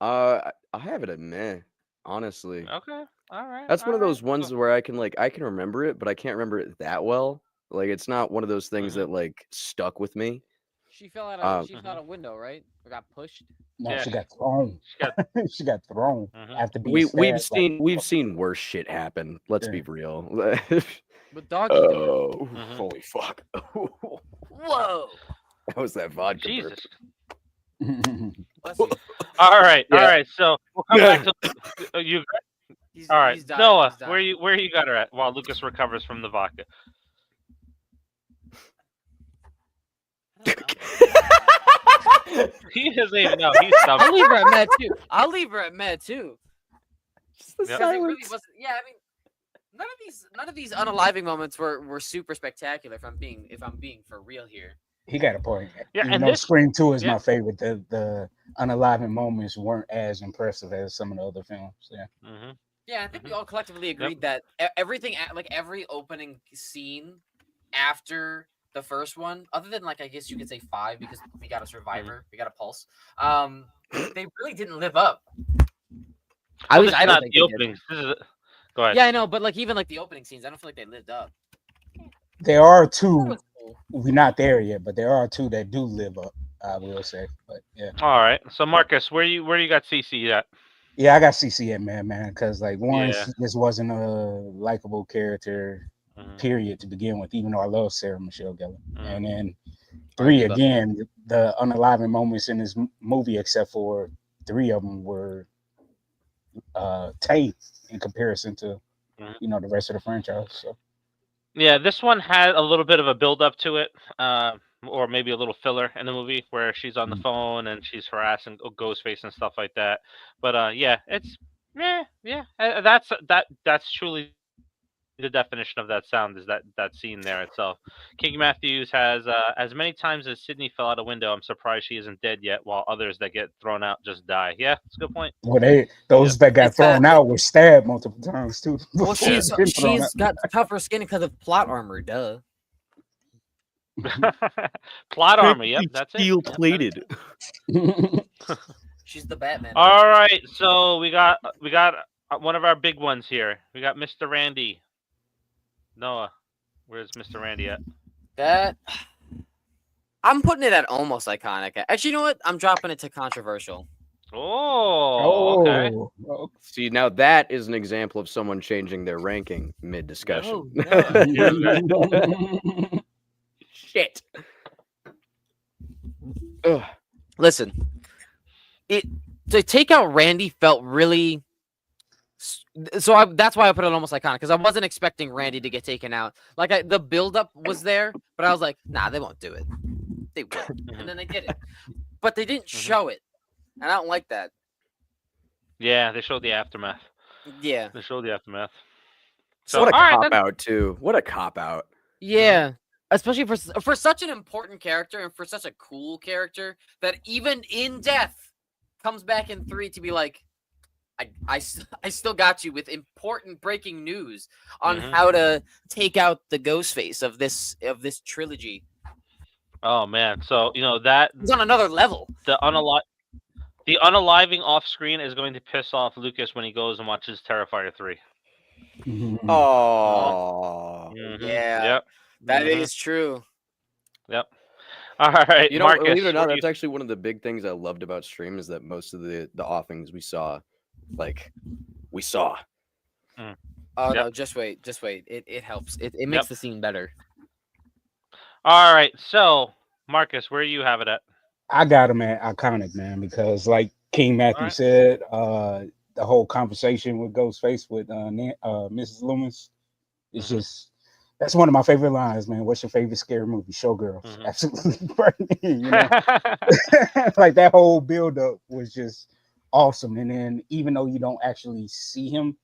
[SPEAKER 3] I have it at meh. Honestly.
[SPEAKER 1] Okay. All right.
[SPEAKER 3] That's one of those ones where I can remember it, but I can't remember it that well. Like it's not one of those things that like stuck with me.
[SPEAKER 4] She fell out a window, right? Or got pushed?
[SPEAKER 2] No, she got thrown. She got thrown after being stabbed.
[SPEAKER 3] We've seen worse shit happen. Let's be real.
[SPEAKER 4] But doggy.
[SPEAKER 3] Holy fuck!
[SPEAKER 4] Whoa!
[SPEAKER 3] That was that vodka.
[SPEAKER 1] Jesus. All right. So we'll come back to you. All right, Noah, where you got her at while Lucas recovers from the vodka? He doesn't even know. He's
[SPEAKER 4] I'll leave her at med too. Just the silence. Really wasn't, yeah, I mean, none of these unaliving moments were super spectacular. If I'm being for real here.
[SPEAKER 2] He got a point.
[SPEAKER 1] Yeah,
[SPEAKER 2] and Scream 2 is my favorite. The unaliving moments weren't as impressive as some of the other films. Yeah.
[SPEAKER 4] Yeah, I think we all collectively agreed that everything, like every opening scene after the first one, other than like I guess you could say 5 because we got a Survivor, we got a Pulse. They really didn't live up.
[SPEAKER 1] I don't think the openings. Go ahead.
[SPEAKER 4] Yeah, I know, but like even like the opening scenes, I don't feel like they lived up.
[SPEAKER 2] There are 2. We're not there yet, but there are 2 that do live up. I will say, but yeah.
[SPEAKER 1] All right. So Marcus, where you got CC at?
[SPEAKER 2] Yeah, I got CC at man, because like this wasn't a likable character, period, to begin with. Even though I love Sarah Michelle Gellar, and then 3 again, the unaliving moments in this movie, except for 3 of them, were tame in comparison to the rest of the franchise. So.
[SPEAKER 1] Yeah, this one had a little bit of a build up to it, or maybe a little filler in the movie where she's on the phone and she's harassing Ghostface and stuff like that. But yeah, it's that's truly the definition of that sound, is that scene there itself. King Matthews has as many times as Sydney fell out a window, I'm surprised she isn't dead yet, while others that get thrown out just die. Yeah, that's a good point.
[SPEAKER 2] Well, those that got thrown out were stabbed multiple times too.
[SPEAKER 4] Well, she's got tougher skin because of plot armor. Duh.
[SPEAKER 1] Plot armor. Yep, that's it.
[SPEAKER 3] Steel plated.
[SPEAKER 4] She's the Batman.
[SPEAKER 1] All right, so we got one of our big ones here. We got Mr. Randy. Noah, where's Mr. Randy at?
[SPEAKER 4] That I'm putting it at almost iconic. Actually, you know what? I'm dropping it to controversial.
[SPEAKER 1] Okay.
[SPEAKER 3] See, now that is an example of someone changing their ranking mid-discussion.
[SPEAKER 4] No.
[SPEAKER 3] Shit.
[SPEAKER 4] Listen, to take out Randy felt really. So that's why I put it almost iconic, because I wasn't expecting Randy to get taken out. Like the buildup was there, but I was like, nah, they won't do it. They will, and then they did it, but they didn't show it, and I don't like that.
[SPEAKER 1] Yeah, they showed the aftermath.
[SPEAKER 4] Yeah,
[SPEAKER 1] they showed the aftermath.
[SPEAKER 3] So what a cop out too. What a cop out.
[SPEAKER 4] Yeah, especially for such an important character and for such a cool character that even in death comes back in 3 to be like, I still got you with important breaking news on how to take out the Ghostface of this trilogy.
[SPEAKER 1] Oh man, so that
[SPEAKER 4] it's on another level.
[SPEAKER 1] The unaliving off screen is going to piss off Lukas when he goes and watches Terrifier 3.
[SPEAKER 3] Oh,
[SPEAKER 4] yeah,
[SPEAKER 1] yep,
[SPEAKER 4] that is true.
[SPEAKER 1] Yep. All right, Marcus,
[SPEAKER 3] believe it or not, that's actually one of the big things I loved about stream is that most of the offings we saw.
[SPEAKER 4] Oh no, just wait. It helps. It makes the scene better.
[SPEAKER 1] All right, so Marcus, where you have it at?
[SPEAKER 2] I got him at iconic, man, because like King Matthew said, the whole conversation with Ghostface with Mrs. Loomis, it's just that's one of my favorite lines, man. What's your favorite scary movie? Showgirls. Absolutely like that whole build-up was just awesome. And then even though you don't actually see him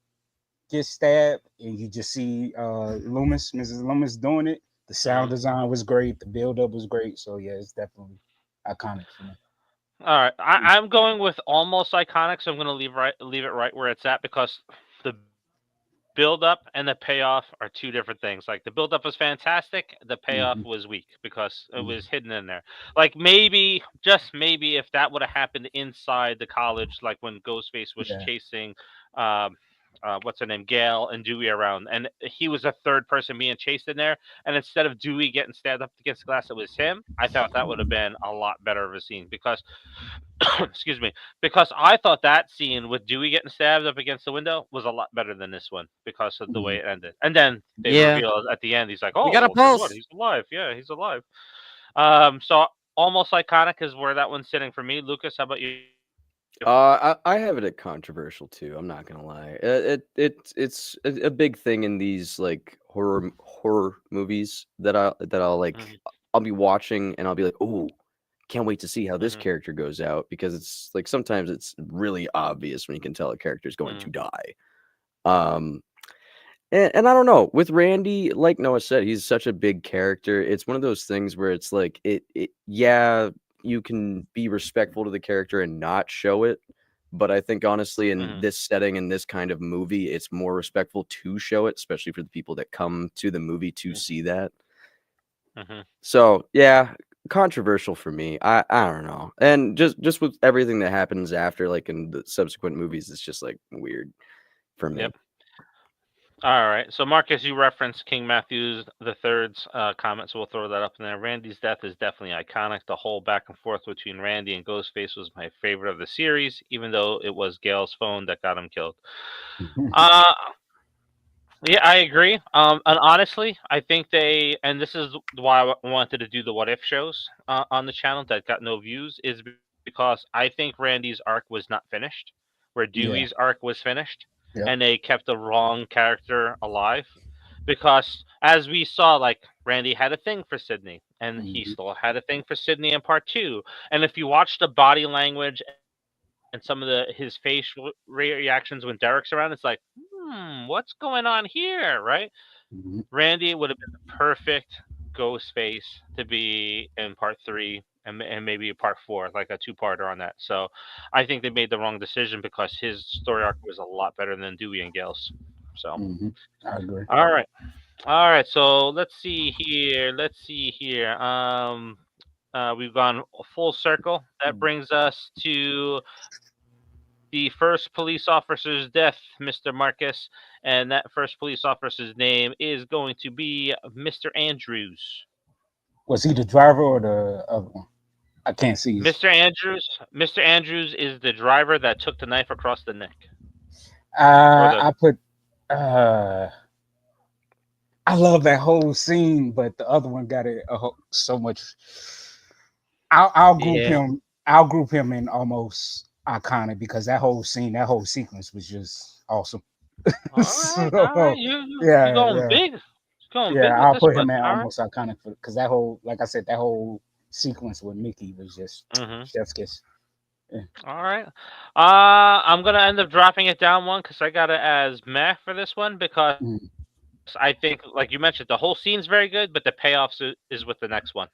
[SPEAKER 2] get stabbed and you just see Mrs. Loomis doing it, the sound design was great, the build-up was great. So yeah, it's definitely iconic for me.
[SPEAKER 1] All right, I'm going with almost iconic, so I'm going to leave it right where it's at, because the build-up and the payoff are two different things. Like the build-up was fantastic, the payoff was weak because it was hidden in there. Like just maybe, if that would have happened inside the college, like when Ghostface was chasing, what's her name, Gail and Dewey around, and he was a third person being chased in there, and instead of Dewey getting stabbed up against the glass, it was him. I thought that would have been a lot better of a scene, because excuse me, because I thought that scene with Dewey getting stabbed up against the window was a lot better than this one because of the way it ended. And then they revealed at the end, he's like, "Oh,
[SPEAKER 4] we got a pulse.
[SPEAKER 1] what? He's alive." Yeah, he's alive. So almost iconic is where that one's sitting for me. Lukas, how about you?
[SPEAKER 3] I have it at controversial too. I'm not gonna lie. It's a big thing in these like horror movies that I'll like. I'll be watching and I'll be like, oh, can't wait to see how this character goes out, because it's like sometimes it's really obvious when you can tell a character is going to die. And I don't know, with Randy, like Noah said, he's such a big character. It's one of those things where it's like you can be respectful to the character and not show it. But I think honestly, in this setting, in this kind of movie, it's more respectful to show it, especially for the people that come to the movie to see that. So yeah, controversial for me. I don't know. And just with everything that happens after, like in the subsequent movies, it's just like weird for me.
[SPEAKER 1] Yep. All right. So Marcus, you referenced King Matthews III's comment, so we'll throw that up in there. Randy's death is definitely iconic. The whole back and forth between Randy and Ghostface was my favorite of the series, even though it was Gail's phone that got him killed. Yeah, I agree. And honestly, I think and this is why I wanted to do the What If shows on the channel that got no views, is because I think Randy's arc was not finished, where Dewey's arc was finished. Yep. And they kept the wrong character alive, because as we saw, like Randy had a thing for Sydney, and he still had a thing for Sydney in part 2. And if you watch the body language and some of his facial reactions when Derek's around, it's like, what's going on here, right? Randy would have been the perfect Ghostface to be in part 3. And maybe part 4, like a 2-parter on that. So I think they made the wrong decision, because his story arc was a lot better than Dewey and Gail's. So
[SPEAKER 2] I agree.
[SPEAKER 1] All right. So let's see here. We've gone full circle. That brings us to the first police officer's death, Mr. Marcus, and that first police officer's name is going to be Mr. Andrews.
[SPEAKER 2] Was he the driver or the other one? I can't see.
[SPEAKER 1] Mr. Andrews is the driver that took the knife across the neck.
[SPEAKER 2] I love that whole scene, but the other one got it so much. I'll group him in almost iconic because that whole scene, that whole sequence was just awesome.
[SPEAKER 1] All right. You going big? Going big with
[SPEAKER 2] I'll
[SPEAKER 1] this
[SPEAKER 2] put
[SPEAKER 1] one.
[SPEAKER 2] him in
[SPEAKER 1] All
[SPEAKER 2] almost iconic because that whole, like I said, that whole sequence with Mickey was just chef's kiss. Yeah.
[SPEAKER 1] All right. I'm gonna end up dropping it down one because I got it as meh for this one because I think, like you mentioned, the whole scene's very good, but the payoffs is with the next one.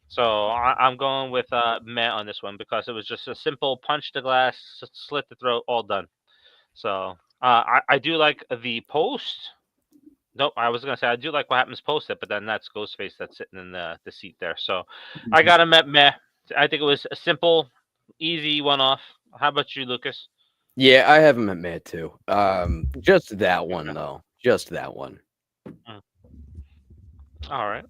[SPEAKER 1] So I'm going with meh on this one because it was just a simple punch the glass, slit the throat, all done. So I do like the post. Nope, I was gonna say I do like what happens post it, but then that's Ghostface that's sitting in the seat there. So I got him at meh. I think it was a simple, easy one off. How about you, Lucas?
[SPEAKER 3] Yeah, I have him at meh too. Just that one though. Just that one.
[SPEAKER 4] All
[SPEAKER 1] right.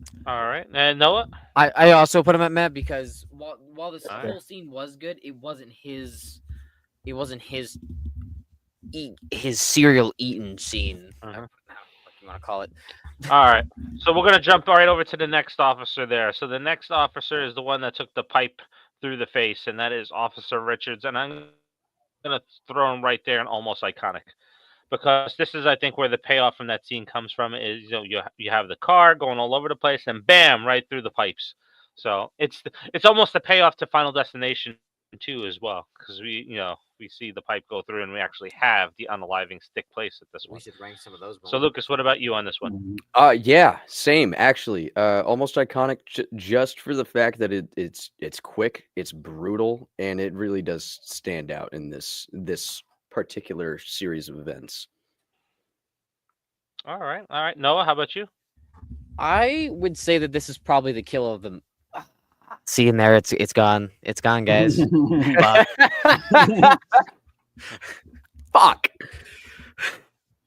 [SPEAKER 1] And Noah?
[SPEAKER 4] I also put him at meh because while this whole scene was good, it wasn't his cereal eating scene. What you want to call it?
[SPEAKER 1] All right. So we're gonna jump right over to the next officer there. So the next officer is the one that took the pipe through the face, and that is Officer Richards. And I'm gonna throw him right there and almost iconic. Because this is, I think, where the payoff from that scene comes from. Is you have the car going all over the place, and bam, right through the pipes. So it's almost a payoff to Final Destination 2 as well, because we see the pipe go through, and we actually have the unaliving stick place at this one.
[SPEAKER 4] We should rank some of those.
[SPEAKER 1] So Lucas, what about you on this one?
[SPEAKER 3] Yeah, same actually. Almost iconic, just for the fact that it's quick, it's brutal, and it really does stand out in this particular series of events.
[SPEAKER 1] All right. Noah, how about you?
[SPEAKER 4] I would say that this is probably the kill of them. See in there, it's gone. It's gone, guys.
[SPEAKER 3] Fuck.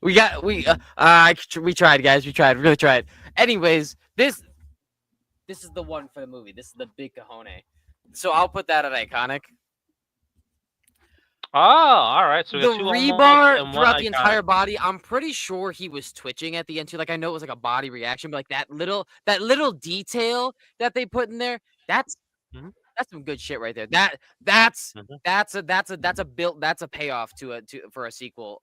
[SPEAKER 4] We tried, guys. We really tried. Anyways, this is the one for the movie. This is the big cojones. So I'll put that at iconic.
[SPEAKER 1] Oh, all right. So
[SPEAKER 4] the rebar throughout the entire body. I'm pretty sure he was twitching at the end too. Like I know it was like a body reaction, but like that little detail that they put in there. That's some good shit right there. That's a payoff for a sequel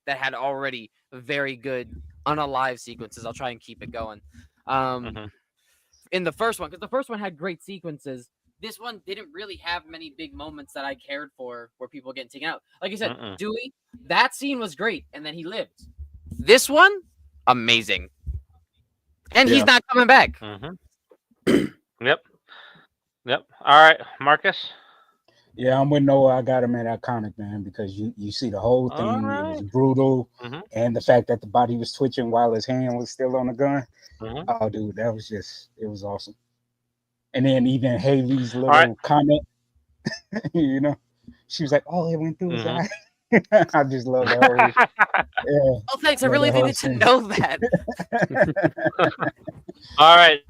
[SPEAKER 4] that had already very good unalive sequences. I'll try and keep it going. In the first one, because the first one had great sequences. This one didn't really have many big moments that I cared for where people getting taken out. Like I said, Dewey, that scene was great, and then he lived. This one, amazing. And he's not coming back.
[SPEAKER 1] Yep. All right, Marcus?
[SPEAKER 2] Yeah, I'm with Noah. I got him at iconic, man, because you see the whole thing. It was brutal. And the fact that the body was twitching while his hand was still on the gun. Oh, dude, that was it was awesome. And then even Haley's little comment, she was like, "Oh, it went through his eye." I just love that whole.
[SPEAKER 4] Oh, thanks. I really needed to know that.
[SPEAKER 1] All right.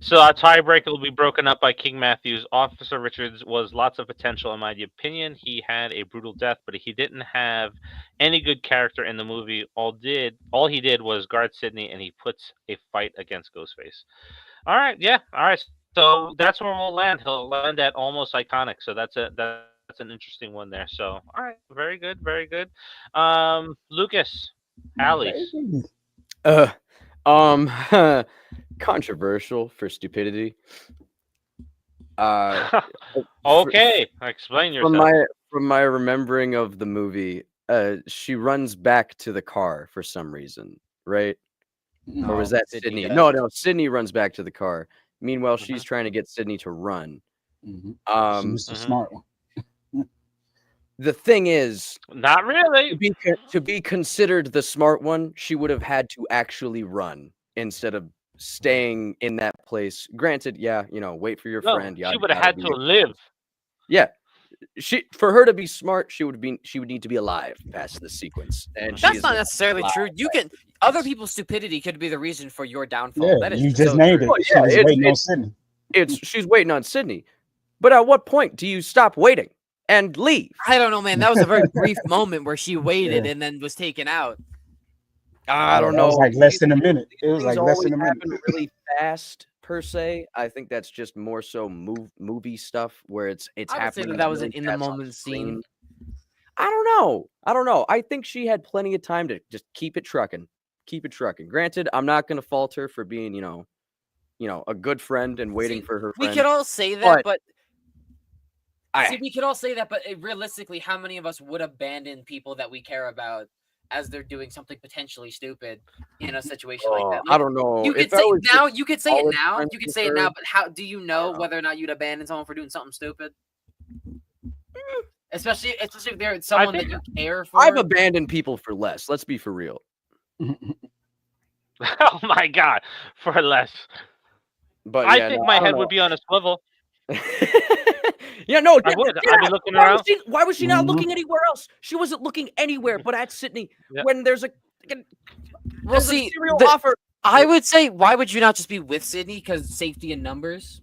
[SPEAKER 1] So our tiebreaker will be broken up by King Matthews. Officer Richards was lots of potential, in my opinion. He had a brutal death, but he didn't have any good character in the movie. All he did was guard Sydney, and he puts a fight against Ghostface. All right. Yeah. All right. So that's where we'll land. He'll land at almost iconic. So that's an interesting one there. So all right, very good. Lucas, Allie's.
[SPEAKER 3] Controversial for stupidity.
[SPEAKER 1] Okay, explain yourself.
[SPEAKER 3] From my remembering of the movie, she runs back to the car for some reason, right? Or was that Sydney? No, Sydney runs back to the car. Meanwhile, she's trying to get Sydney to run.
[SPEAKER 2] She was the smart one.
[SPEAKER 3] The thing is,
[SPEAKER 1] not really.
[SPEAKER 3] To be considered the smart one, she would have had to actually run instead of staying in that place. Granted, wait for your friend.
[SPEAKER 1] She would have had to live.
[SPEAKER 3] Yeah. For her to be smart, she would need to be alive past this sequence, and
[SPEAKER 4] that's not necessarily true. Other people's stupidity could be the reason for your downfall.
[SPEAKER 2] Yeah,
[SPEAKER 4] that is
[SPEAKER 2] you just named it.
[SPEAKER 3] Oh, yeah,
[SPEAKER 2] she's waiting on Sydney.
[SPEAKER 3] She's waiting on Sydney, but at what point do you stop waiting and leave?
[SPEAKER 4] I don't know, man. That was a very brief moment where she waited and then was taken out.
[SPEAKER 3] I don't know.
[SPEAKER 2] It was like less than a minute. It was like less than a minute.
[SPEAKER 3] Really fast. per se. I think that's just more so movie stuff where it's happening.
[SPEAKER 4] That was an in the moment scene.
[SPEAKER 3] I don't know. I think she had plenty of time to just keep it trucking. Granted, I'm not going to fault her for being, a good friend and waiting for her friend.
[SPEAKER 4] We could all say that, but we could all say that, but realistically, how many of us would abandon people that we care about as they're doing something potentially stupid in a situation like that? Like,
[SPEAKER 3] I don't know.
[SPEAKER 4] You could say it now, but how do you know whether or not you'd abandon someone for doing something stupid? Especially if they're someone that you care for.
[SPEAKER 3] I've abandoned people for less. Let's be for real.
[SPEAKER 1] Oh my God, for less.
[SPEAKER 3] But
[SPEAKER 1] I think my head would be on a swivel.
[SPEAKER 3] Yeah, no,
[SPEAKER 1] I would. I'd be looking around.
[SPEAKER 3] Why was she not looking anywhere else? She wasn't looking anywhere but at Sydney when there's a serial offer.
[SPEAKER 4] I would say, why would you not just be with Sydney? Because safety in numbers.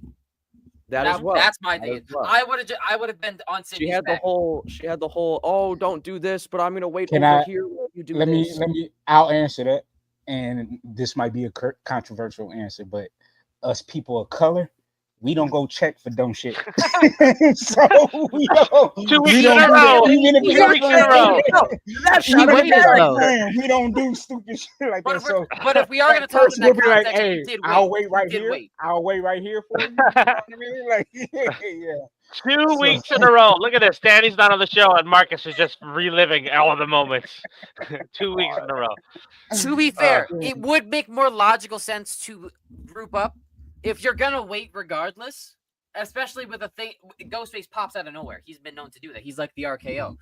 [SPEAKER 3] As well.
[SPEAKER 4] That's my thing. Well. I would have been on Sydney's back.
[SPEAKER 3] She had the whole. Oh, don't do this, but I'm gonna wait over here. You do
[SPEAKER 2] let me. I'll answer that, and this might be a controversial answer, but us people of color, we don't go check for dumb shit. So we don't.
[SPEAKER 1] 2 weeks in a row. 2 weeks in a row.
[SPEAKER 2] We don't do stupid shit like that. So,
[SPEAKER 4] but if we are going to talk in that context,
[SPEAKER 2] like, hey, I'll wait right here. I'll wait right here for you. You know what I mean? Like, yeah.
[SPEAKER 1] 2 weeks in a row. Look at this. Danny's not on the show, and Marcus is just reliving all of the moments. 2 weeks in a row.
[SPEAKER 4] To be fair, it would make more logical sense to group up. If you're gonna wait regardless, especially with a thing, Ghostface pops out of nowhere. He's been known to do that. He's like the RKO.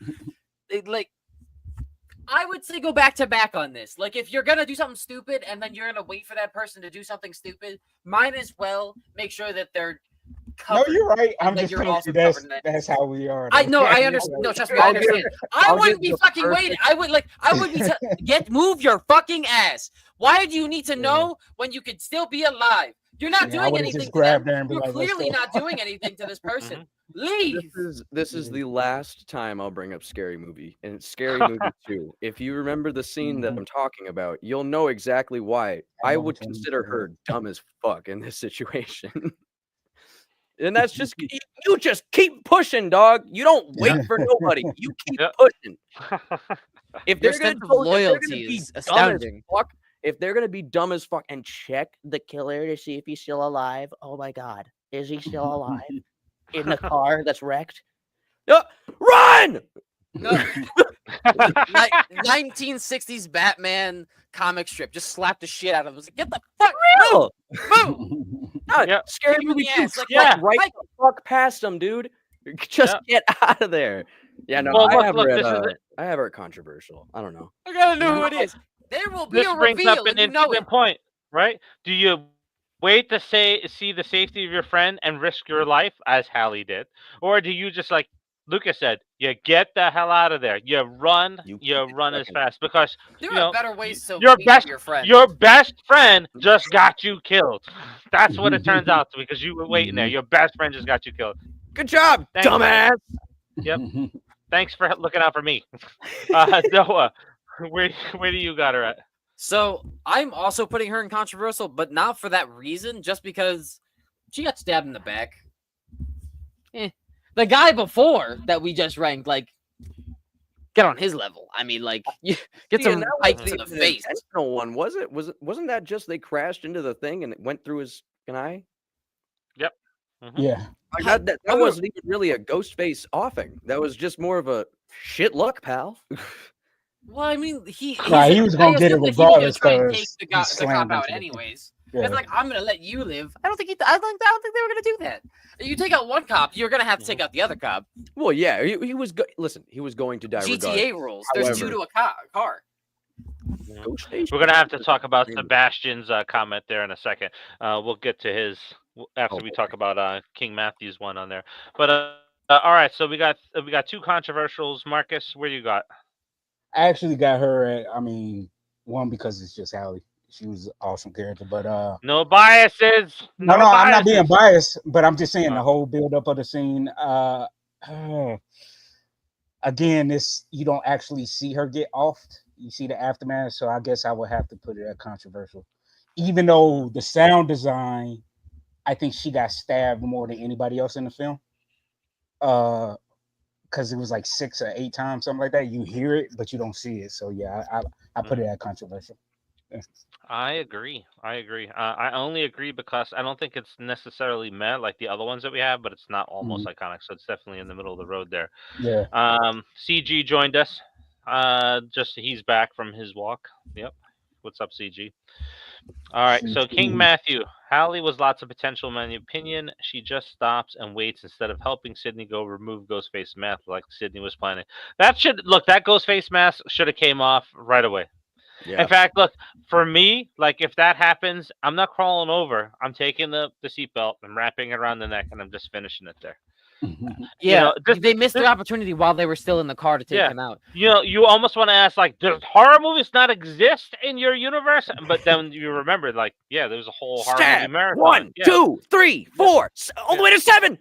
[SPEAKER 4] I would say go back to back on this. Like, if you're gonna do something stupid and then you're gonna wait for that person to do something stupid, might as well make sure that they're covered.
[SPEAKER 2] No, you're right. I'm just telling you that's how we are.
[SPEAKER 4] I know. I understand. No, trust me. I understand. I wouldn't be fucking waiting. I would move your fucking ass. Why do you need to know when you could still be alive? You're not doing anything to them. You're clearly not doing anything to this person. Leave.
[SPEAKER 3] This is the last time I'll bring up Scary Movie, and it's Scary Movie 2. If you remember the scene that I'm talking about, you'll know exactly why I would consider her dumb as fuck in this situation. And that's just you just keep pushing, dog. You don't wait for nobody. You keep pushing. If they're going to loyalty is astounding. If they're gonna be dumb as fuck and check the killer to see if he's still alive, oh my God, is he still alive in the car that's wrecked? Run!
[SPEAKER 4] 1960s Batman comic strip. Just slap the shit out of him. Like, get the fuck real. Move.
[SPEAKER 3] Scary Movie 2. Right the fuck past him, dude. Just get out of there. Yeah, no, I have her controversial. I don't know.
[SPEAKER 4] I gotta know who it is. There will be a reveal. This brings up an interesting
[SPEAKER 1] point, right? Do you wait to see the safety of your friend and risk your life, as Hallie did, or do you just, like Lukas said, you get the hell out of there? You run as fast because
[SPEAKER 4] there are better ways to
[SPEAKER 1] your best friend just got you killed. That's what it turns out to, because you were waiting there. Your best friend just got you killed.
[SPEAKER 3] Good job, dumbass.
[SPEAKER 1] Yep. Thanks for looking out for me, Noah. Where do you got her at?
[SPEAKER 4] So I'm also putting her in controversial, but not for that reason. Just because she got stabbed in the back. The guy before that we just ranked, like, get on his level. I mean, like, get some pikes to the face.
[SPEAKER 3] No one was it? Wasn't that just they crashed into the thing and it went through his eye?
[SPEAKER 1] Yep.
[SPEAKER 2] Mm-hmm. Yeah.
[SPEAKER 3] Like that wasn't even really a Ghostface offing. That was just more of a shit luck, pal.
[SPEAKER 4] Well, I mean, he
[SPEAKER 2] was going to get it regardless.
[SPEAKER 4] He was going to take the cop out anyways. Yeah. It's like, I'm going to let you live. I don't think they were going to do that. You take out one cop, you're going to have to take out the other cop.
[SPEAKER 3] Well, yeah, he was. Listen, he was going to die.
[SPEAKER 4] GTA rules. There's 2 to a car.
[SPEAKER 1] We're going to have to talk about Sebastian's comment there in a second. We'll get to his after we talk about King Matthew's one on there. But all right, so we got 2 controversials. Marcus, where you got?
[SPEAKER 2] I actually got her at, one, because it's just Hallie. She was an awesome character, but
[SPEAKER 1] no biases.
[SPEAKER 2] No, I'm not being biased, but I'm just saying the whole build up of the scene. Again, you don't actually see her get offed. You see the aftermath, so I guess I would have to put it at controversial. Even though the sound design I think she got stabbed more than anybody else in the film. Because it was like 6 or 8 times, something like that. You hear it, but you don't see it. So yeah, I put it at controversial. Yeah.
[SPEAKER 1] I agree. I only agree because I don't think it's necessarily met like the other ones that we have, but it's not almost iconic. So it's definitely in the middle of the road there.
[SPEAKER 2] Yeah.
[SPEAKER 1] CG joined us. Just he's back from his walk. Yep. What's up, CG? All right. So King Matthew, Hallie was lots of potential in my opinion. She just stops and waits instead of helping Sydney go remove Ghostface mask like Sydney was planning. That Ghostface mask should have came off right away. Yeah. In fact, look, for me, like if that happens, I'm not crawling over. I'm taking the seatbelt, I'm wrapping it around the neck, and I'm just finishing it there.
[SPEAKER 5] Yeah, they missed the opportunity while they were still in the car to take him out.
[SPEAKER 1] You almost want to ask, like, does horror movies not exist in your universe? But then you remember, like, there was a whole horror movie marathon.
[SPEAKER 3] 1, 2, 3, 4, all the way to 7.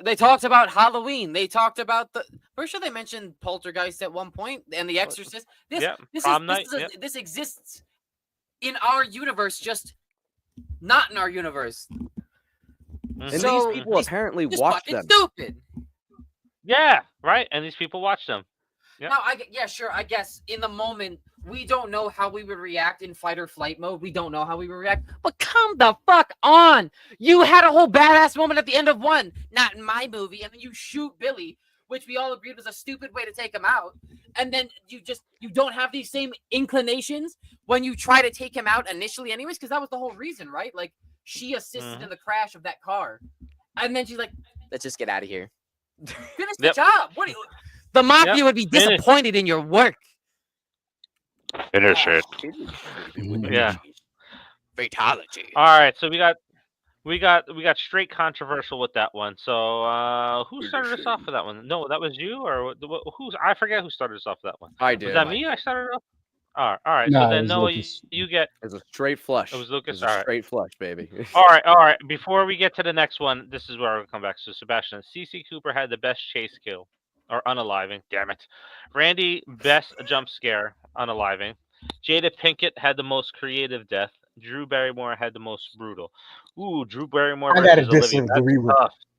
[SPEAKER 5] They talked about Halloween. They talked about pretty sure they mentioned Poltergeist at one point and The Exorcist. This exists in our universe, just not in our universe.
[SPEAKER 3] And these people apparently watch them.
[SPEAKER 5] Stupid.
[SPEAKER 1] Yeah, right. And these people watch them.
[SPEAKER 5] Yep. Now, I guess in the moment we don't know how we would react in fight or flight mode. We don't know how we would react. But come the fuck on! You had a whole badass moment at the end of one, not in my movie, and then you shoot Billy, which we all agreed was a stupid way to take him out. And then you don't have these same inclinations when you try to take him out initially, anyways, because that was the whole reason, right? Like. She assisted in the crash of that car. And then she's like, let's just get out of here. Finish the job. The mafia would be disappointed in your work.
[SPEAKER 1] Finish it. Yeah.
[SPEAKER 5] Fatality.
[SPEAKER 1] All right, so we got straight controversial with that one. So who started us off with that one? No, that was you or who's? I forget who started us off with that one.
[SPEAKER 3] I did.
[SPEAKER 1] Was that me? I started off. All right.
[SPEAKER 2] No,
[SPEAKER 1] so then Noah, you get.
[SPEAKER 3] It was a straight flush.
[SPEAKER 1] It was Lukas.
[SPEAKER 3] Straight flush, baby.
[SPEAKER 1] All right. Before we get to the next one, this is where I'll come back. So Sebastian, CC Cooper had the best chase kill, or unaliving. Damn it. Randy, best jump scare, unaliving. Jada Pinkett had the most creative death. Drew Barrymore had the most brutal. Ooh, Drew Barrymore.
[SPEAKER 2] I gotta disagree with.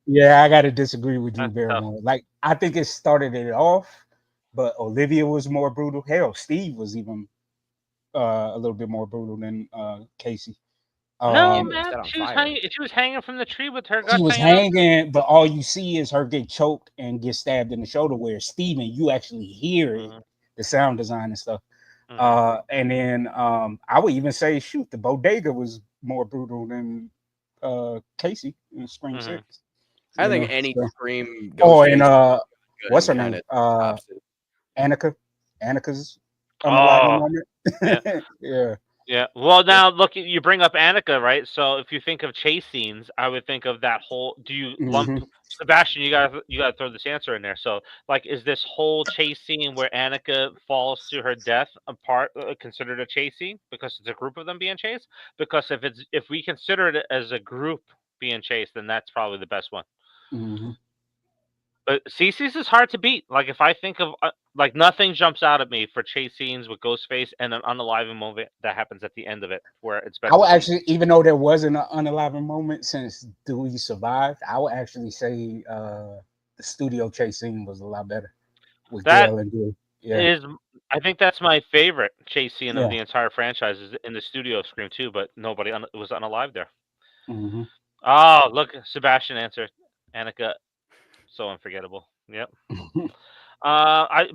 [SPEAKER 2] Yeah, I gotta disagree with Drew Barrymore. Tough. Like I think it started it off. But Olivia was more brutal. Hell, Steve was even a little bit more brutal than Casey.
[SPEAKER 1] No, man. She was hanging from the tree with her guts.
[SPEAKER 2] She was hanging, but all you see is her get choked and get stabbed in the shoulder. Where Steven, you actually hear it, the sound design and stuff. And then I would even say, shoot, the bodega was more brutal than Casey in Scream 6.
[SPEAKER 3] I think any Scream.
[SPEAKER 2] What's her name? Annika's moment.
[SPEAKER 1] Yeah. Well, now look, you bring up Annika, right? So if you think of chase scenes, I would think of that whole. Do you lump Sebastian? You gotta throw this answer in there. So, like, is this whole chase scene where Annika falls to her death apart considered a chase scene because it's a group of them being chased? Because if we consider it as a group being chased, then that's probably the best one. But CC's is hard to beat. Like if I think of like nothing jumps out at me for chase scenes with Ghostface and an unaliving moment that happens at the end of it where it's better.
[SPEAKER 2] I would actually, even though there wasn't an unaliving moment since Dewey survived, I would actually say the studio chase scene was a lot better with Gail and Dewey.
[SPEAKER 1] I think that's my favorite chase scene of the entire franchise is in the studio Scream 2, but nobody was unalive there. Oh, look, Sebastian answered. Annika. So unforgettable. Yep.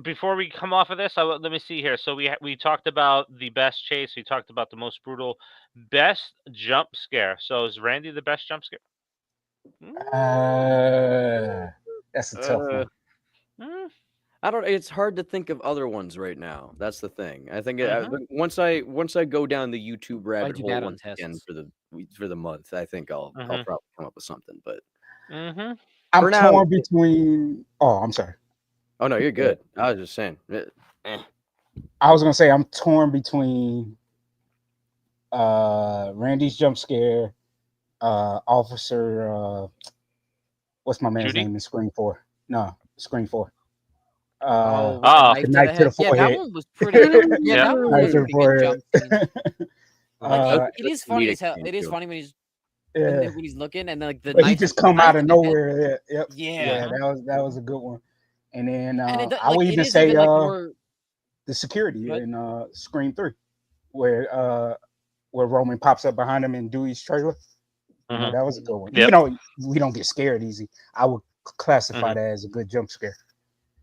[SPEAKER 1] Before we come off of this, let me see here. So we talked about the best chase. We talked about the most brutal, best jump scare. So is Randy the best jump scare?
[SPEAKER 2] That's a tough one.
[SPEAKER 3] I don't. It's hard to think of other ones right now. That's the thing. I think once I go down the YouTube rabbit hole once again for the month, I think I'll probably come up with something. But
[SPEAKER 2] I'm torn between. Oh, I'm sorry.
[SPEAKER 3] Oh no, you're good. I was just saying.
[SPEAKER 2] I was gonna say I'm torn between Randy's jump scare, Officer. What's my man's name in Scream 4? No, Scream 4.
[SPEAKER 5] The
[SPEAKER 2] knife to the forehead.
[SPEAKER 5] Yeah, that one was pretty. That one was pretty good jump scene. It is funny as hell. It is funny when he's
[SPEAKER 2] Yeah.
[SPEAKER 5] when he's looking, and then like the
[SPEAKER 2] but he
[SPEAKER 5] knife
[SPEAKER 2] just come out of
[SPEAKER 5] in his head.
[SPEAKER 2] nowhere. Yep.
[SPEAKER 5] Yeah.
[SPEAKER 2] That was a good one. And then
[SPEAKER 5] And
[SPEAKER 2] I would even say
[SPEAKER 5] more...
[SPEAKER 2] the security in Scream 3, where Roman pops up behind him in Dewey's trailer. You know, that was a good one. Even though we don't get scared easy, I would classify that as a good jump scare.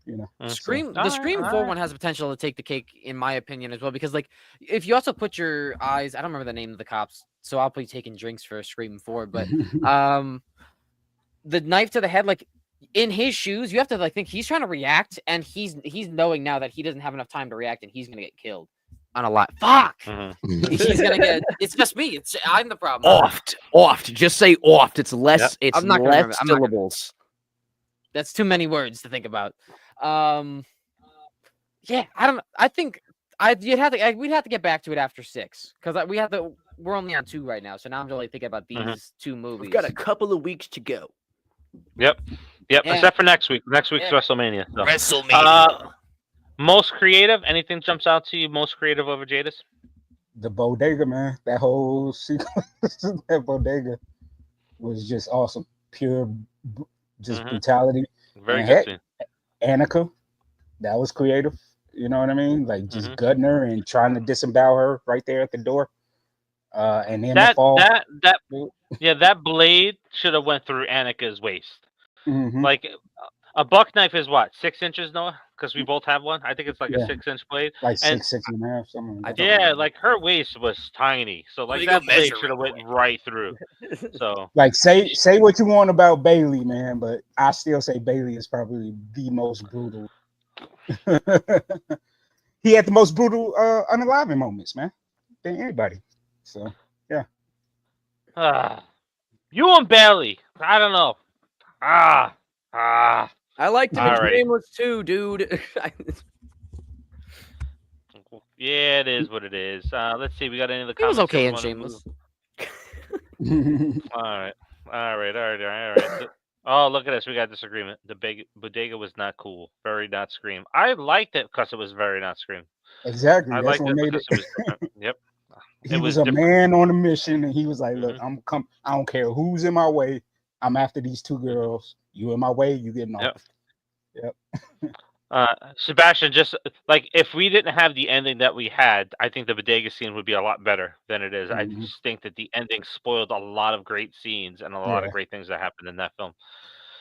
[SPEAKER 2] You know,
[SPEAKER 5] the Scream 4 one has the potential to take the cake, in my opinion, as well, because like if you also put your eyes, I don't remember the name of the cops, so I'll be taking drinks for Scream 4, but the knife to the head, like in his shoes, you have to like think he's trying to react, and he's knowing now that he doesn't have enough time to react, and he's gonna get killed on a lot. Fuck. He's gonna get. It's just me. I'm the problem.
[SPEAKER 3] Oft. Just say oft. It's less.
[SPEAKER 1] Yep.
[SPEAKER 3] It's
[SPEAKER 5] I'm not gonna
[SPEAKER 3] less
[SPEAKER 5] remember.
[SPEAKER 3] syllables.
[SPEAKER 5] That's too many words to think about. Yeah, I don't. I think we'd have to get back to it after 6, because we're only on 2 right now, so now I'm really thinking about these 2 movies.
[SPEAKER 3] We've got a couple of weeks to go.
[SPEAKER 1] Yep.
[SPEAKER 5] Yeah.
[SPEAKER 1] Except for next week. Next week's WrestleMania. So.
[SPEAKER 3] WrestleMania.
[SPEAKER 1] Most creative? Anything jumps out to you? Most creative over Jadis?
[SPEAKER 2] The bodega, man. That whole sequence, that bodega was just awesome. Pure, just brutality.
[SPEAKER 1] Very good scene.
[SPEAKER 2] Annika, that was creative. You know what I mean? Like just gutting her and trying to disembowel her right there at the door. And then the fall.
[SPEAKER 1] That blade should have went through Annika's waist. Like a buck knife is what, 6 inches, Noah? Because we both have one. I think it's like a 6-inch blade.
[SPEAKER 2] Like 6.5, something like that.
[SPEAKER 1] Yeah, like her waist was tiny, so like that blade should have went right through. So
[SPEAKER 2] like say what you want about Bailey, man, but I still say Bailey is probably the most brutal. He had the most brutal unalive moments, man, than anybody. So yeah.
[SPEAKER 1] You and Bailey, I don't know.
[SPEAKER 3] I liked him in Shameless too, dude.
[SPEAKER 1] Yeah, it is what it is. Let's see. We got any of the
[SPEAKER 5] He was
[SPEAKER 1] comments?
[SPEAKER 5] okay in Shameless.
[SPEAKER 1] All right. Oh, look at this. We got disagreement. The bodega was not cool. Very not Scream. I liked it because it was very not Scream.
[SPEAKER 2] Exactly.
[SPEAKER 1] I
[SPEAKER 2] That's
[SPEAKER 1] liked
[SPEAKER 2] what
[SPEAKER 1] it
[SPEAKER 2] made
[SPEAKER 1] because
[SPEAKER 2] it.
[SPEAKER 1] it was different. Yep.
[SPEAKER 2] He was a man on a mission, and he was like, "Look, I don't care who's in my way. I'm after these 2 girls. You in my way, you getting off." Yep.
[SPEAKER 1] Sebastian, just like if we didn't have the ending that we had, I think the bodega scene would be a lot better than it is. I just think that the ending spoiled a lot of great scenes and a lot of great things that happened in that film.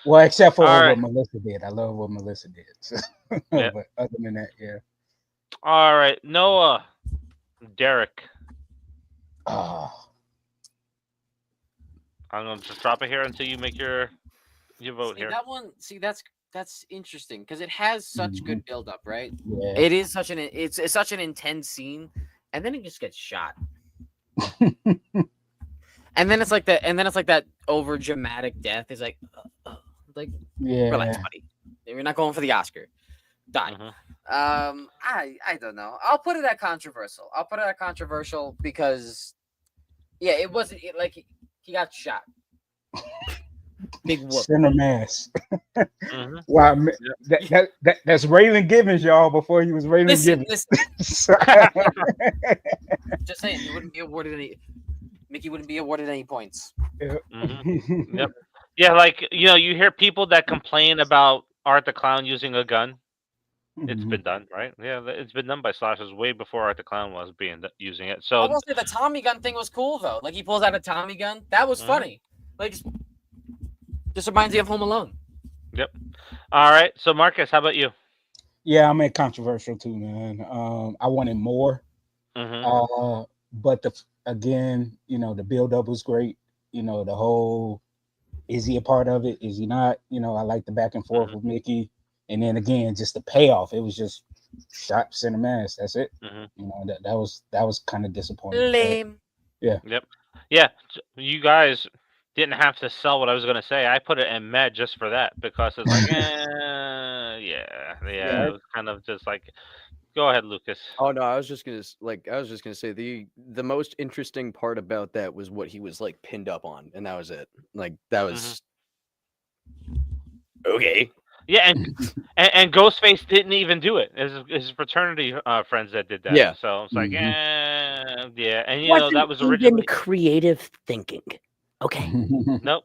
[SPEAKER 2] Well, except for what Melissa did. I love what Melissa did. So,
[SPEAKER 1] but
[SPEAKER 2] other than that, yeah.
[SPEAKER 1] All right, Noah, Derek. I'm gonna just drop it here until you make your vote here.
[SPEAKER 5] That one, that's interesting because it has such good build up, right?
[SPEAKER 2] Yeah.
[SPEAKER 5] It is it's such an intense scene, and then it just gets shot. and then it's like that over dramatic death. It's like relax, buddy. You're not going for the Oscar. Die. I don't know. I'll put it at controversial. Because it wasn't like he got shot. Big whoop.
[SPEAKER 2] Center mass. Wow, that's Raylan Givens, y'all. Before he was Raylan Givens.
[SPEAKER 5] Just saying, he wouldn't be awarded any. Mickey wouldn't be awarded any points.
[SPEAKER 1] Yep. Yeah, like you hear people that complain about Art the Clown using a gun. It's been done, right? Yeah, it's been done by slashers way before Art the Clown was using it. So
[SPEAKER 5] I will say the Tommy gun thing was cool though. Like he pulls out a Tommy gun. That was funny. Like just reminds you of Home Alone. Yep.
[SPEAKER 1] All right. So Marcus, how about you?
[SPEAKER 2] Yeah, I'm controversial too, man. I wanted more. But again, the build up was great. The whole, is he a part of it? Is he not? I like the back and forth with Mickey. And then again, just the payoff. It was just shot center mass. That's it. That was kind of disappointing.
[SPEAKER 5] Lame.
[SPEAKER 2] Yeah.
[SPEAKER 1] Yep. Yeah. You guys didn't have to sell what I was gonna say. I put it in med just for that because it's like, It was kind of just like, go ahead, Lucas.
[SPEAKER 3] Oh no, I was just gonna say the most interesting part about that was what he was like pinned up on, and that was it. Like that was okay.
[SPEAKER 1] Yeah, and Ghostface didn't even do it. His fraternity friends that did that.
[SPEAKER 3] Yeah.
[SPEAKER 1] So it's like, and that was
[SPEAKER 3] originally creative thinking Okay.
[SPEAKER 1] Nope.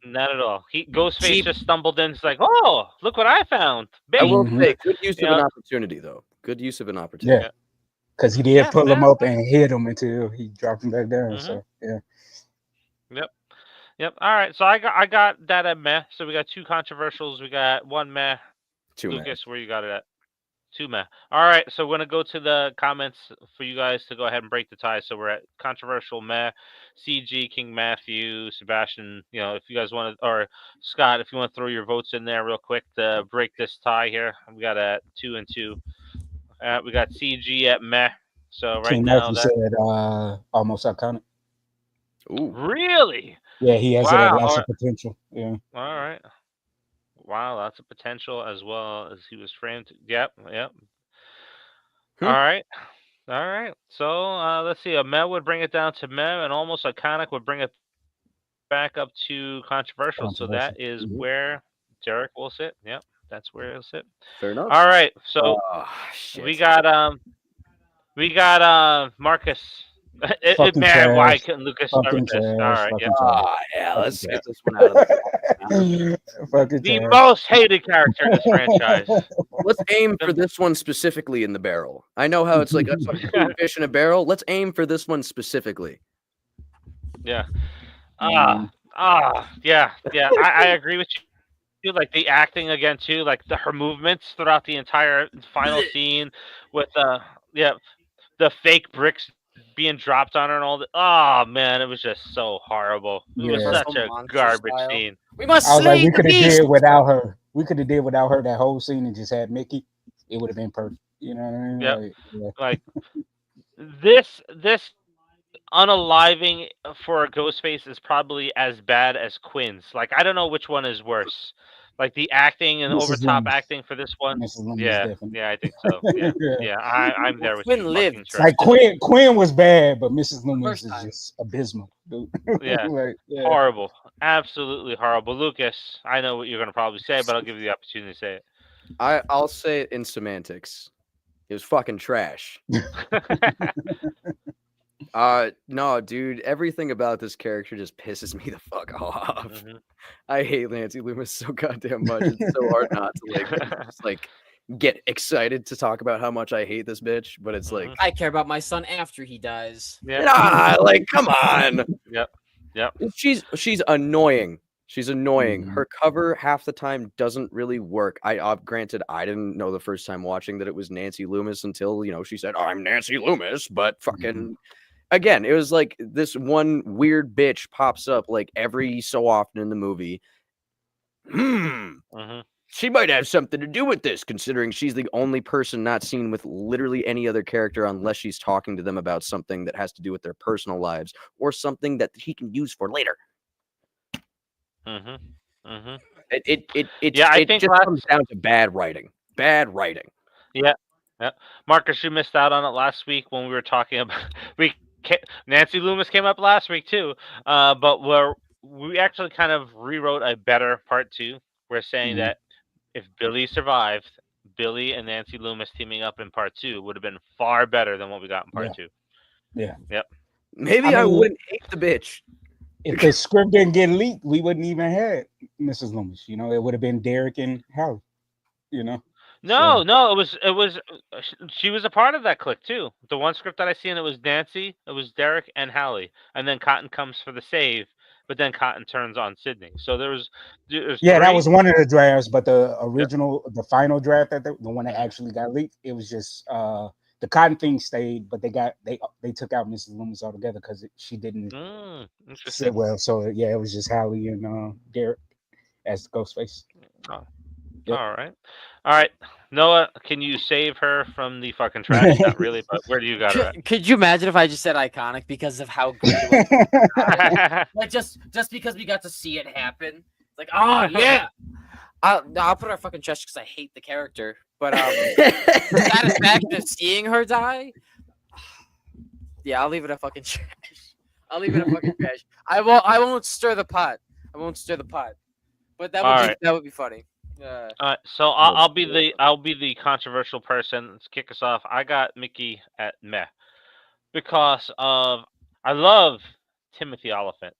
[SPEAKER 1] Not at all. Ghostface just stumbled in. It's like, oh, look what I found.
[SPEAKER 3] I will
[SPEAKER 1] Bait.
[SPEAKER 3] say, good use of an opportunity, though. Good use of an opportunity.
[SPEAKER 2] Yeah, because he did pull him up and hit him until he dropped him back down. So yeah.
[SPEAKER 1] Yep. All right. So I got that at meh. So we got 2 controversials. We got 1 meh.
[SPEAKER 3] 2 meh.
[SPEAKER 1] Lucas, where you got it at? 2 meh. All right. So we're gonna go to the comments for you guys to go ahead and break the tie. So we're at controversial meh, CG, King Matthew, Sebastian. You know, if you guys want to, or Scott, if you want to throw your votes in there real quick to break this tie here. We got a 2 and 2. We got CG at meh. So right
[SPEAKER 2] King
[SPEAKER 1] now
[SPEAKER 2] Matthew said almost iconic.
[SPEAKER 3] Ooh.
[SPEAKER 1] Really?
[SPEAKER 2] Yeah, he has lots of potential. Yeah.
[SPEAKER 1] All right. Wow, lots of potential as well as he was framed. Yep. All right. So let's see. A meh would bring it down to meh, and almost iconic would bring it back up to controversial. So that is where Derek will sit. Yep, that's where he'll sit.
[SPEAKER 3] Fair enough.
[SPEAKER 1] All right. So we got Marcus. Man, why couldn't Lucas start with this? All right,
[SPEAKER 3] let's get this one out of the
[SPEAKER 1] the most hated character in this franchise.
[SPEAKER 3] Let's aim for this one specifically in the barrel. I know how it's like a fish in a barrel. Let's aim for this one specifically.
[SPEAKER 1] Yeah. Yeah. I agree with you. Like the acting again too, like her movements throughout the entire final scene with the fake bricks being dropped on her and all that. Oh man, it was just so horrible. It was such a garbage scene.
[SPEAKER 5] We must slay
[SPEAKER 2] we
[SPEAKER 5] the
[SPEAKER 2] could have
[SPEAKER 5] beast.
[SPEAKER 2] did without her. We could have did without her that whole scene and just had Mickey. It would have been perfect. You know what I mean?
[SPEAKER 1] Yep.
[SPEAKER 2] Like
[SPEAKER 1] this unaliving for a Ghostface is probably as bad as Quinn's. Like I don't know which one is worse. Like the acting and over top acting for this one. Yeah, I think so. Yeah, I'm there with
[SPEAKER 5] Quinn
[SPEAKER 1] you.
[SPEAKER 5] lived.
[SPEAKER 2] Like Quinn was bad, but Mrs. Loomis is just abysmal, dude.
[SPEAKER 1] Yeah. Horrible. Absolutely horrible. Lucas, I know what you're gonna probably say, but I'll give you the opportunity to say it.
[SPEAKER 3] I'll say it in semantics. It was fucking trash. No, dude, everything about this character just pisses me the fuck off. I hate Nancy Loomis so goddamn much. It's so hard not to just get excited to talk about how much I hate this bitch, but it's like
[SPEAKER 5] I care about my son after he dies.
[SPEAKER 3] Yeah. Come on.
[SPEAKER 1] Yep.
[SPEAKER 3] She's annoying. She's annoying. Her cover half the time doesn't really work. Granted, I didn't know the first time watching that it was Nancy Loomis until, she said, I'm Nancy Loomis, but fucking again, it was like this one weird bitch pops up like every so often in the movie. She might have something to do with this, considering she's the only person not seen with literally any other character unless she's talking to them about something that has to do with their personal lives or something that he can use for later. It just comes down to bad writing.
[SPEAKER 1] Yeah. Marcus, you missed out on it last week when we were talking about Nancy Loomis came up last week too, but we actually kind of rewrote a better part 2. We're saying that if Billy survived, Billy and Nancy Loomis teaming up in part 2 would have been far better than what we got in part 2.
[SPEAKER 2] Yeah.
[SPEAKER 1] Yep.
[SPEAKER 3] Maybe I wouldn't hate the bitch.
[SPEAKER 2] If the script didn't get leaked, we wouldn't even have Mrs. Loomis. It would have been Derek and Hallie.
[SPEAKER 1] No, it was she was a part of that clique too. The one script that I seen, it was Nancy, it was Derek and Hallie, and then Cotton comes for the save, but then Cotton turns on Sydney. So there's
[SPEAKER 2] that was one of the drafts, but the original, the final draft, the one that actually got leaked, it was just the Cotton thing stayed, but they took out Mrs. Loomis altogether because she didn't sit well. So it was just Hallie and Derek as Ghostface.
[SPEAKER 1] All right. Noah, can you save her from the fucking trash? Not really, but where do you got her at?
[SPEAKER 5] Could you imagine if I just said iconic because of how good it was? Like just because we got to see it happen. Like, oh yeah. I'll put her fucking chest because I hate the character. But the satisfaction of seeing her die. Yeah, I'll leave it a fucking trash. I won't stir the pot. But that would be funny.
[SPEAKER 1] So I'll be the controversial person. Let's kick us off. I got Mickey at meh because of I love Timothy Oliphant.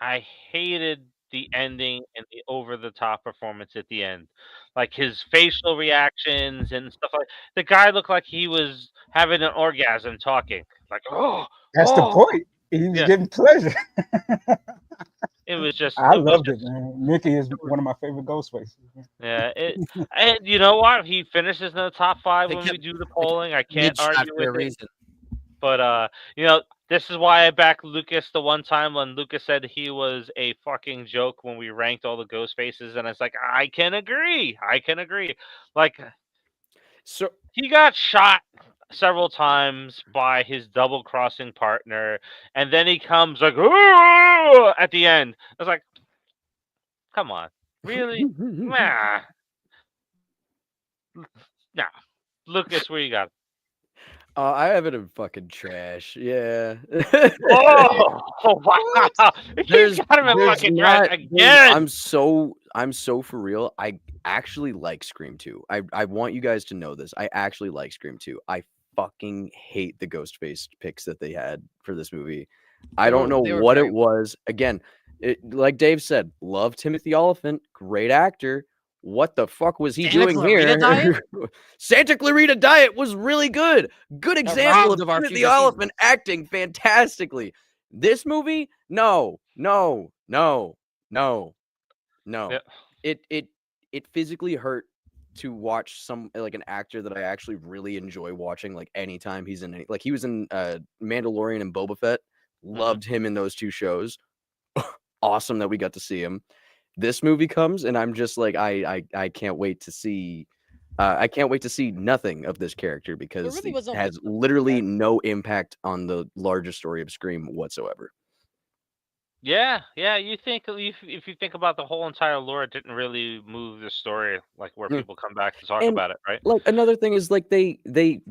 [SPEAKER 1] I hated the ending and the over-the-top performance at the end. Like, his facial reactions and stuff like the guy looked like he was having an orgasm talking. Like, "Oh,
[SPEAKER 2] That's the
[SPEAKER 1] oh."
[SPEAKER 2] point. He was
[SPEAKER 1] Yeah.
[SPEAKER 2] getting pleasure.
[SPEAKER 1] It was just
[SPEAKER 2] I
[SPEAKER 1] it was
[SPEAKER 2] loved it,
[SPEAKER 1] just
[SPEAKER 2] man. Mickey is
[SPEAKER 1] it was
[SPEAKER 2] one of my favorite Ghostfaces.
[SPEAKER 1] yeah, and you know what? He finishes in the top 5
[SPEAKER 5] They
[SPEAKER 1] when we
[SPEAKER 5] kept
[SPEAKER 1] do the polling. I can't
[SPEAKER 5] mid-shot
[SPEAKER 1] argue
[SPEAKER 5] for
[SPEAKER 1] with
[SPEAKER 5] a
[SPEAKER 1] it.
[SPEAKER 5] reason.
[SPEAKER 1] But you know, this is why I backed Lukas the one time when Lukas said he was a fucking joke when we ranked all the ghost faces, and it's like I can agree. Like
[SPEAKER 3] So
[SPEAKER 1] he got shot several times by his double crossing partner, and then he comes like "Ooh!" at the end. I was like, come on, really? Nah, nah. Lukas, where you got?
[SPEAKER 3] I have it in fucking trash. Yeah.
[SPEAKER 1] Oh, wow! You got him in
[SPEAKER 3] there's
[SPEAKER 1] fucking trash
[SPEAKER 3] not
[SPEAKER 1] again.
[SPEAKER 3] I'm so for real. I actually like Scream 2. I want you guys to know this. I actually like Scream 2. I fucking hate the Ghostface picks that they had for this movie. I don't know
[SPEAKER 5] They were
[SPEAKER 3] what
[SPEAKER 5] very
[SPEAKER 3] it was. Again, like Dave said, love Timothy Oliphant, great actor. What the fuck was he
[SPEAKER 5] Santa
[SPEAKER 3] doing
[SPEAKER 5] Clarita
[SPEAKER 3] here?
[SPEAKER 5] Diet?
[SPEAKER 3] Santa Clarita Diet was really good. Good example of
[SPEAKER 5] robbed of our
[SPEAKER 3] Timothy
[SPEAKER 5] future
[SPEAKER 3] Oliphant
[SPEAKER 5] seasons.
[SPEAKER 3] acting fantastically. This movie, no.
[SPEAKER 1] Yeah.
[SPEAKER 3] It physically hurt to watch like an actor that I actually really enjoy watching. Like anytime he's in like he was in Mandalorian and Boba Fett. Loved him in those 2 shows. Awesome that we got to see him. This movie comes and I'm just like I can't wait to see. I can't wait to see nothing of this character because
[SPEAKER 5] really
[SPEAKER 3] it
[SPEAKER 5] was no
[SPEAKER 3] has
[SPEAKER 5] business.
[SPEAKER 3] literally no impact on the larger story of Scream whatsoever.
[SPEAKER 1] Yeah. You think if you think about the whole entire lore, it didn't really move the story like where
[SPEAKER 3] Yeah.
[SPEAKER 1] people come back to talk
[SPEAKER 3] And
[SPEAKER 1] about it, right?
[SPEAKER 3] like another thing is like they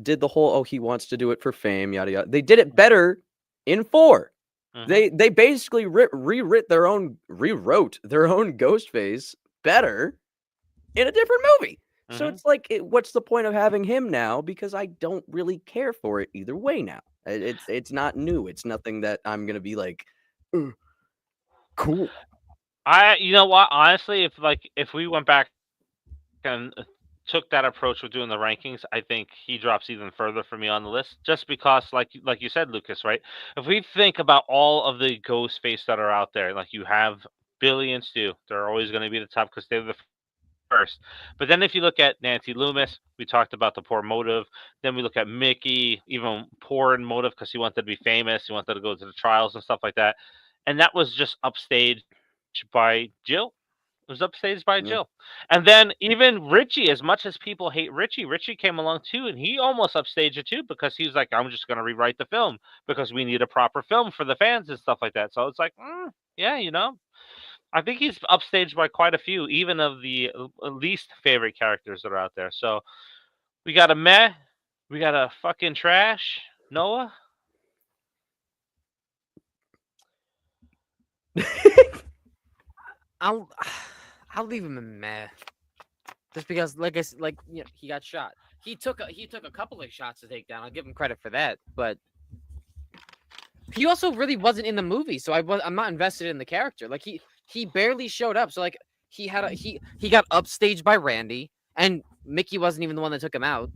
[SPEAKER 3] did the whole he wants to do it for fame yada yada. They did it better in 4.
[SPEAKER 1] Mm-hmm.
[SPEAKER 3] They basically rewrote their own Ghostface better in a different movie. So
[SPEAKER 1] Mm-hmm.
[SPEAKER 3] it's like, what's the point of having him now? Because I don't really care for it either way now. It's not new. It's nothing that I'm gonna be like, cool.
[SPEAKER 1] You know what? Honestly, if we went back and took that approach with doing the rankings, I think he drops even further for me on the list. Just because, like you said, Lukas, right? If we think about all of the ghost face that are out there, like you have Billions too, they're always going to be the top because they're the first. But then if you look at Nancy Loomis, we talked about the poor motive. Then we look at Mickey, even poor in motive because he wanted to be famous, he wanted to go to the trials and stuff like that. And that was just upstaged by Jill. It was upstaged by
[SPEAKER 3] Yeah.
[SPEAKER 1] Jill. And then even Richie, as much as people hate Richie came along too, and he almost upstaged it too because he's like, I'm just going to rewrite the film because we need a proper film for the fans and stuff like that. So it's like, yeah, you know, I think he's upstaged by quite a few, even of the least favorite characters that are out there. So we got a meh, we got a fucking trash. Noah?
[SPEAKER 5] I'll leave him in meh. Just because, like you know, he got shot. He took a couple of shots to take down. I'll give him credit for that. But he also really wasn't in the movie, so I'm not invested in the character. Like he barely showed up. So like he got upstaged by Randy, and Mickey wasn't even the one that took him out.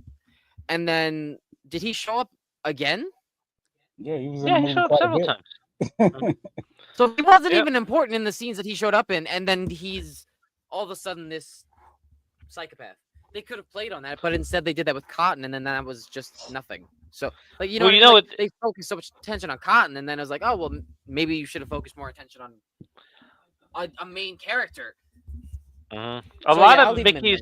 [SPEAKER 5] And then did he show up again?
[SPEAKER 2] Yeah, he was in the movie
[SPEAKER 1] He showed up
[SPEAKER 2] quite a
[SPEAKER 1] several
[SPEAKER 2] bit.
[SPEAKER 1] times.
[SPEAKER 5] So he wasn't even important in the scenes that he showed up in, and then he's all of a sudden this psychopath. They could have played on that, but instead they did that with Cotton, and then that was just nothing. So, like, you know,
[SPEAKER 1] Well, you know,
[SPEAKER 5] they focused so much attention on Cotton, and then it was like, oh well, maybe you should have focused more attention on a main character.
[SPEAKER 1] a
[SPEAKER 5] So,
[SPEAKER 1] lot
[SPEAKER 5] yeah, I'll
[SPEAKER 1] of
[SPEAKER 5] leave him in
[SPEAKER 1] Mickey's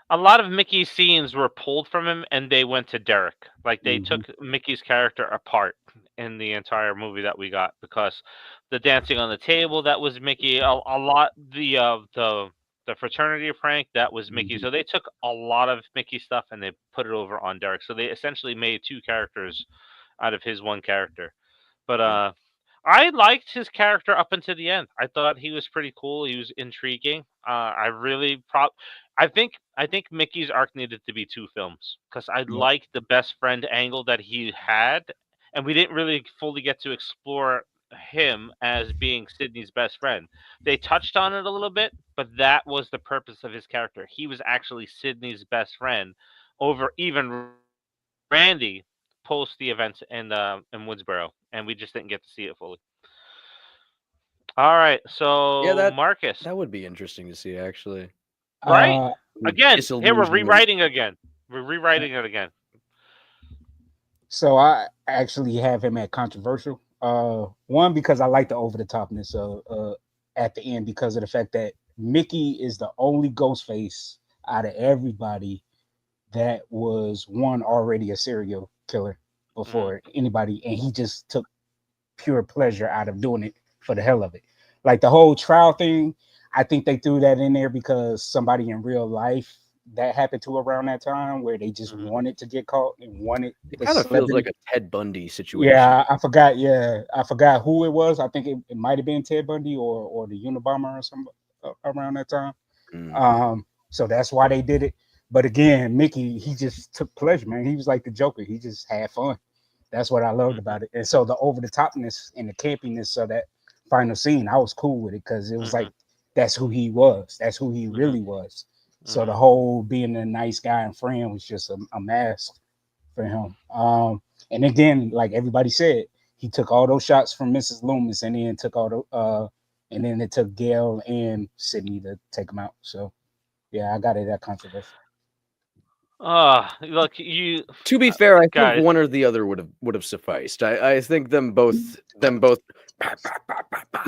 [SPEAKER 1] a lot of Mickey's scenes were pulled from him, and they went to Derek. Like they
[SPEAKER 2] Mhm.
[SPEAKER 1] took Mickey's character apart in the entire movie that we got because the dancing on the table that was Mickey. A lot the fraternity prank that was Mickey.
[SPEAKER 2] Mhm.
[SPEAKER 1] So they took a lot of Mickey stuff and they put it over on Derek. So they essentially made 2 characters out of his one character. But I liked his character up until the end. I thought he was pretty cool. He was intriguing. I think Mickey's arc needed to be 2 films because I
[SPEAKER 2] Yeah.
[SPEAKER 1] liked the best friend angle that he had, and we didn't really fully get to explore him as being Sydney's best friend. They touched on it a little bit, but that was the purpose of his character. He was actually Sydney's best friend over even Randy post the events in Woodsboro, and we just didn't get to see it fully. All right, so Marcus,
[SPEAKER 3] that would be interesting to see, actually.
[SPEAKER 1] Right? Again, here we're rewriting again. We're rewriting it again.
[SPEAKER 2] So I actually have him at controversial. One, because I like the over the topness of at the end, because of the fact that Mickey is the only Ghostface out of everybody that was already a serial killer before anybody, and he just took pure pleasure out of doing it for the hell of it. Like the whole trial thing, I think they threw that in there because somebody in real life that happened to around that time where they just wanted to get caught and wanted.
[SPEAKER 3] It kind of feels like a Ted Bundy situation.
[SPEAKER 2] Yeah, I forgot. Yeah, I forgot who it was. I think it might have been Ted Bundy or the Unabomber or something around that time. So that's why they did it. But again, Mickey, he just took pleasure, man. He was like the Joker. He just had fun. That's what I loved about it. And so the over the topness and the campiness of that final scene, I was cool with it because it was like that's who he was. That's who he really was. So the whole being a nice guy and friend was just a mask for him. And again, like everybody said, he took all those shots from Mrs. Loomis, and then took all the and then it took Gail and Sydney to take him out. So yeah, I got it at controversial.
[SPEAKER 1] Look, you.
[SPEAKER 3] To be fair, I think one or the other would have sufficed. I think them both.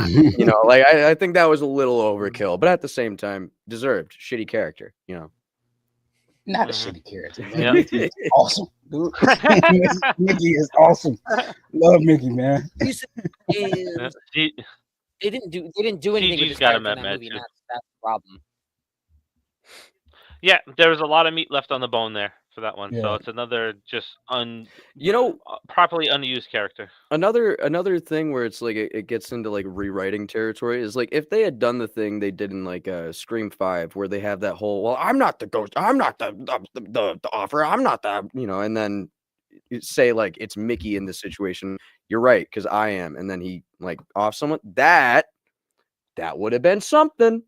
[SPEAKER 3] You know, like I think that was a little overkill, but at the same time, deserved. Shitty character, you know.
[SPEAKER 2] Not a shitty character, man. Yeah. Mickey is awesome, dude. Mickey is awesome. Love Mickey, man.
[SPEAKER 5] They didn't do anything with his character in that movie. That's the problem.
[SPEAKER 1] Yeah, there was a lot of meat left on the bone there for that one. Yeah. So it's another just properly unused character.
[SPEAKER 3] Another thing where it's like it gets into like rewriting territory is like if they had done the thing they did in like Scream 5 where they have that whole, well, I'm not the ghost, I'm not the offer, I'm not the, you know, and then say like it's Mickey in this situation. You're right, because I am, and then he like off someone that would have been something.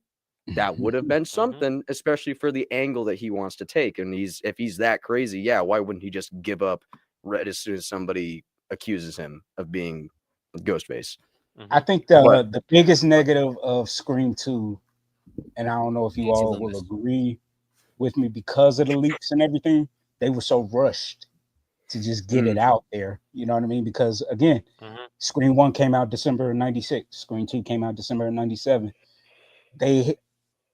[SPEAKER 3] That would have been something, especially for the angle that he wants to take. And if he's that crazy, yeah, why wouldn't he just give up right as soon as somebody accuses him of being Ghostface?
[SPEAKER 2] I think the biggest negative of Scream 2, and I don't know if you all will agree with me, because of the leaks and everything, they were so rushed to just get it out there. You know what I mean? Because again, Scream 1 came out December of 96. Scream 2 came out December of 97.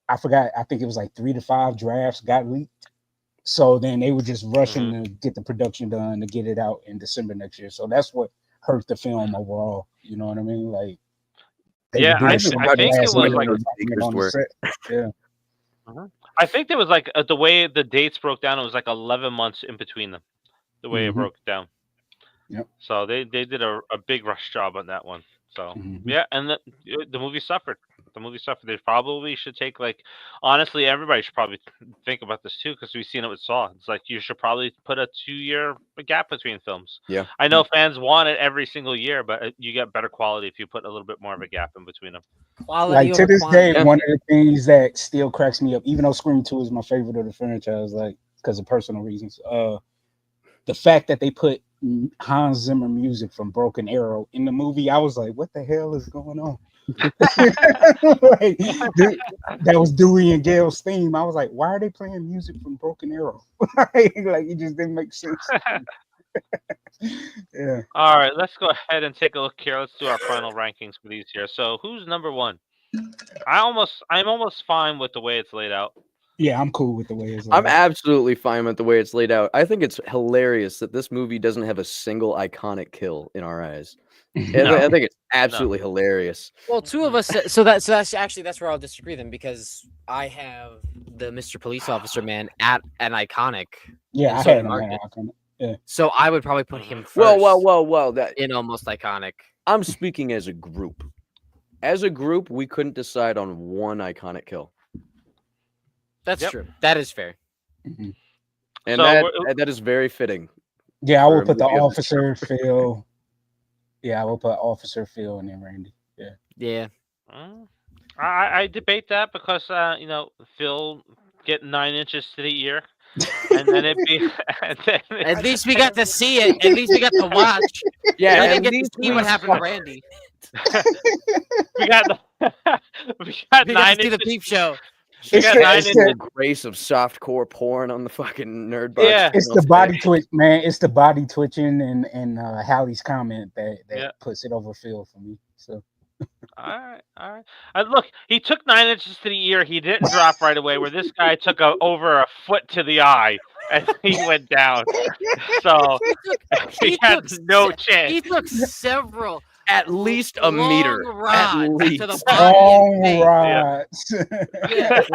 [SPEAKER 2] I forgot, I think it was like 3 to 5 drafts got leaked. So then they were just rushing to get the production done to get it out in December next year. So that's what hurt the film overall. You know what I mean? Like,
[SPEAKER 1] I think it was like I think there was like the way the dates broke down, it was like 11 months in between them, the way it broke down.
[SPEAKER 2] Yep.
[SPEAKER 1] So they did a big rush job on that one. So yeah, and the movie suffered. The movie suffered. They probably should take honestly, everybody should probably think about this too, because we've seen it with Saw. It's like you should probably put a 2-year gap between films.
[SPEAKER 3] Yeah,
[SPEAKER 1] I know fans want it every single year, but you get better quality if you put a little bit more of a gap in between them.
[SPEAKER 2] Quality like to this day, one of the things that still cracks me up, even though Scream 2 is my favorite of the franchise, like because of personal reasons, the fact that they put Hans Zimmer music from Broken Arrow in the movie, I was like, what the hell is going on? Like, that was Dewey and Gail's theme. I was like, why are they playing music from Broken Arrow? Like it just didn't make sense. Yeah.
[SPEAKER 1] All right, let's go ahead and take a look here. Let's do our final rankings for these here. So who's number 1? I'm almost fine with the way it's laid out.
[SPEAKER 2] Yeah, I'm cool with the way it's laid
[SPEAKER 3] out. I'm absolutely fine with the way it's laid out. I think it's hilarious that this movie doesn't have a single iconic kill in our eyes. No. I think it's absolutely hilarious.
[SPEAKER 5] Well, 2 of us. So that's where I'll disagree then, because I have the Mr. Police Officer man at an iconic.
[SPEAKER 2] Yeah, I had an iconic. Yeah.
[SPEAKER 5] So I would probably put him first.
[SPEAKER 3] Well. That
[SPEAKER 5] in almost iconic.
[SPEAKER 3] I'm speaking as a group. As a group, we couldn't decide on one iconic kill.
[SPEAKER 5] That's true. That is fair.
[SPEAKER 3] Mm-hmm. And so that is very fitting.
[SPEAKER 2] Yeah, I would put the officer, Phil. Yeah, I will put Officer Phil and then Randy. Yeah.
[SPEAKER 5] Yeah.
[SPEAKER 1] I debate that because Phil get 9 inches to the ear, and then it be and then
[SPEAKER 5] At least we got to see it. At least we got to watch.
[SPEAKER 3] Yeah,
[SPEAKER 5] We
[SPEAKER 3] at
[SPEAKER 5] didn't get to
[SPEAKER 3] least
[SPEAKER 5] see what happened to Randy.
[SPEAKER 1] we got we got
[SPEAKER 5] We got
[SPEAKER 1] 9
[SPEAKER 5] to see the
[SPEAKER 1] inches.
[SPEAKER 5] peep show.
[SPEAKER 1] We
[SPEAKER 2] It's
[SPEAKER 1] got
[SPEAKER 2] the-
[SPEAKER 1] 9
[SPEAKER 2] it's
[SPEAKER 1] inches.
[SPEAKER 2] the-
[SPEAKER 3] grace of softcore porn on the fucking Nerdbox.
[SPEAKER 1] Yeah.
[SPEAKER 2] It's the body twitch, man. It's the body twitching and Hallie's comment that puts it over Phil for me. So
[SPEAKER 1] All right. Look, he took 9 inches to the ear. He didn't drop right away. Where this guy took over a foot to the eye, and he went down. So he had no chance.
[SPEAKER 5] He took several.
[SPEAKER 3] At least a meter.
[SPEAKER 5] Rods
[SPEAKER 3] At least.
[SPEAKER 5] to the body and face.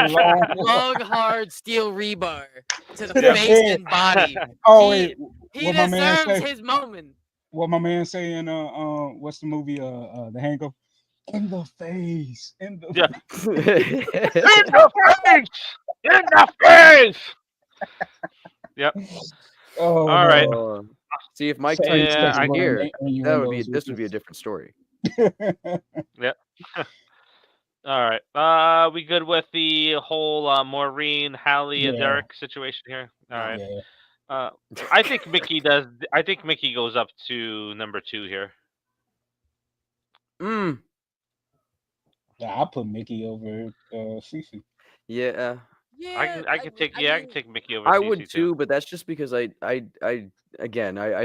[SPEAKER 2] rods.
[SPEAKER 5] Long, hard steel rebar to the
[SPEAKER 2] To the
[SPEAKER 5] face
[SPEAKER 2] head.
[SPEAKER 5] and body.
[SPEAKER 2] Oh wait,
[SPEAKER 5] He
[SPEAKER 2] what my man
[SPEAKER 5] deserves
[SPEAKER 2] say?
[SPEAKER 5] his moment.
[SPEAKER 2] What my man saying? What's the movie? The Hangover. In the face. In the
[SPEAKER 1] In the face. In the face. Yep.
[SPEAKER 2] Oh,
[SPEAKER 1] All right.
[SPEAKER 3] See, if Mike
[SPEAKER 2] So
[SPEAKER 3] Tyson's
[SPEAKER 1] yeah,
[SPEAKER 3] here,
[SPEAKER 2] innuendos
[SPEAKER 3] this would be a different story.
[SPEAKER 1] Yep. All right. We good with the whole Maureen, Hallie, and
[SPEAKER 2] Yeah.
[SPEAKER 1] Derek situation here? All right.
[SPEAKER 2] Yeah.
[SPEAKER 1] I think Mickey does. I think Mickey goes up to number 2 here.
[SPEAKER 2] Yeah, I put Mickey over Fifi.
[SPEAKER 3] Yeah.
[SPEAKER 1] I could take Mickey over.
[SPEAKER 3] I
[SPEAKER 1] Cece
[SPEAKER 3] would too, but that's just because I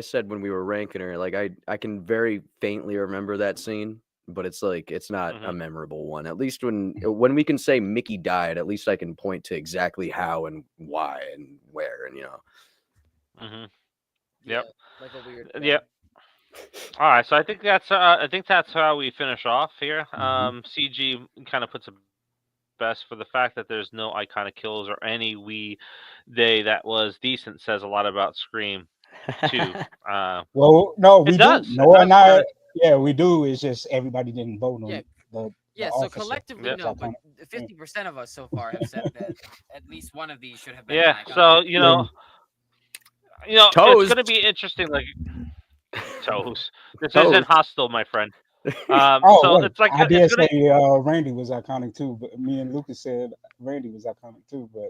[SPEAKER 3] said when we were ranking her, like I can very faintly remember that scene, but it's like it's not a memorable one. At least when we can say Mickey died, at least I can point to exactly how and why and where, and
[SPEAKER 1] Yep.
[SPEAKER 5] Yeah, like a weird.
[SPEAKER 1] Yep. All right, so I think that's how we finish off here. CG kind of puts a best for the fact that there's no iconic kills or any day that was decent says a lot about Scream 2.
[SPEAKER 2] Well, no, we do.
[SPEAKER 1] does.
[SPEAKER 2] Noah and I, yeah, we do. It's just everybody didn't vote on
[SPEAKER 5] Yeah.
[SPEAKER 2] the
[SPEAKER 5] Yeah,
[SPEAKER 2] the
[SPEAKER 5] so
[SPEAKER 2] officer.
[SPEAKER 5] collectively, no, but 50% of us so far have said that at least one of these should have been.
[SPEAKER 1] Yeah,
[SPEAKER 5] an iconic.
[SPEAKER 1] so it's
[SPEAKER 3] Toes.
[SPEAKER 1] going to be interesting. Like toes. This
[SPEAKER 3] Toes.
[SPEAKER 1] isn't hostile, my friend.
[SPEAKER 2] Oh,
[SPEAKER 1] so
[SPEAKER 2] wait,
[SPEAKER 1] it's like
[SPEAKER 2] I did
[SPEAKER 1] it's gonna,
[SPEAKER 2] say Randy was iconic too, but me and Lukas said Randy was iconic too, but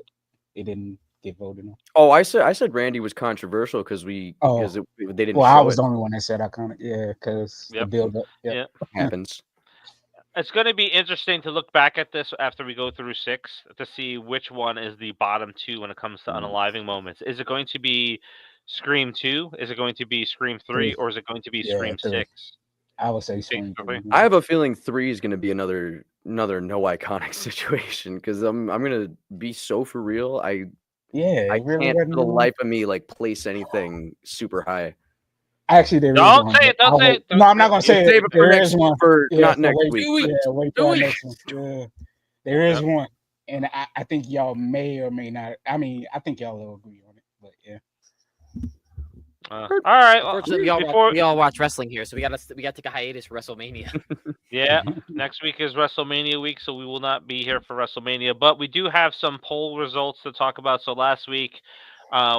[SPEAKER 2] it didn't get voted on.
[SPEAKER 3] Oh, I said Randy was controversial because they didn't.
[SPEAKER 2] Well,
[SPEAKER 3] show
[SPEAKER 2] I was
[SPEAKER 3] it.
[SPEAKER 2] the only one that said iconic. Yeah, because the build up.
[SPEAKER 1] Yeah.
[SPEAKER 3] Happens.
[SPEAKER 1] It's going to be interesting to look back at this after we go through 6 to see which one is the bottom 2 when it comes to unaliving moments. Is it going to be Scream 2? Is it going to be Scream 3? Or is it going to be Scream 6?
[SPEAKER 2] I would say Scream 3.
[SPEAKER 3] I have a feeling 3 is going to be another no iconic situation because I'm going to be so for real. I
[SPEAKER 2] really
[SPEAKER 3] can't for the life of me like place anything super high.
[SPEAKER 2] Actually, there is
[SPEAKER 1] Don't
[SPEAKER 2] one.
[SPEAKER 1] say it. Don't say it.
[SPEAKER 2] No, I'm not gonna say
[SPEAKER 3] Save it for
[SPEAKER 2] There
[SPEAKER 3] next
[SPEAKER 2] is one.
[SPEAKER 3] for not next
[SPEAKER 2] wait,
[SPEAKER 3] week.
[SPEAKER 2] Yeah, wait for our next one. Yeah, there is one, and I think y'all may or may not. I mean, I think y'all will agree on it, but yeah.
[SPEAKER 1] All right. Well,
[SPEAKER 5] Unfortunately, we all watch wrestling here, so we got to take a hiatus for WrestleMania.
[SPEAKER 1] Yeah, next week is WrestleMania week, so we will not be here for WrestleMania. But we do have some poll results to talk about. So last week,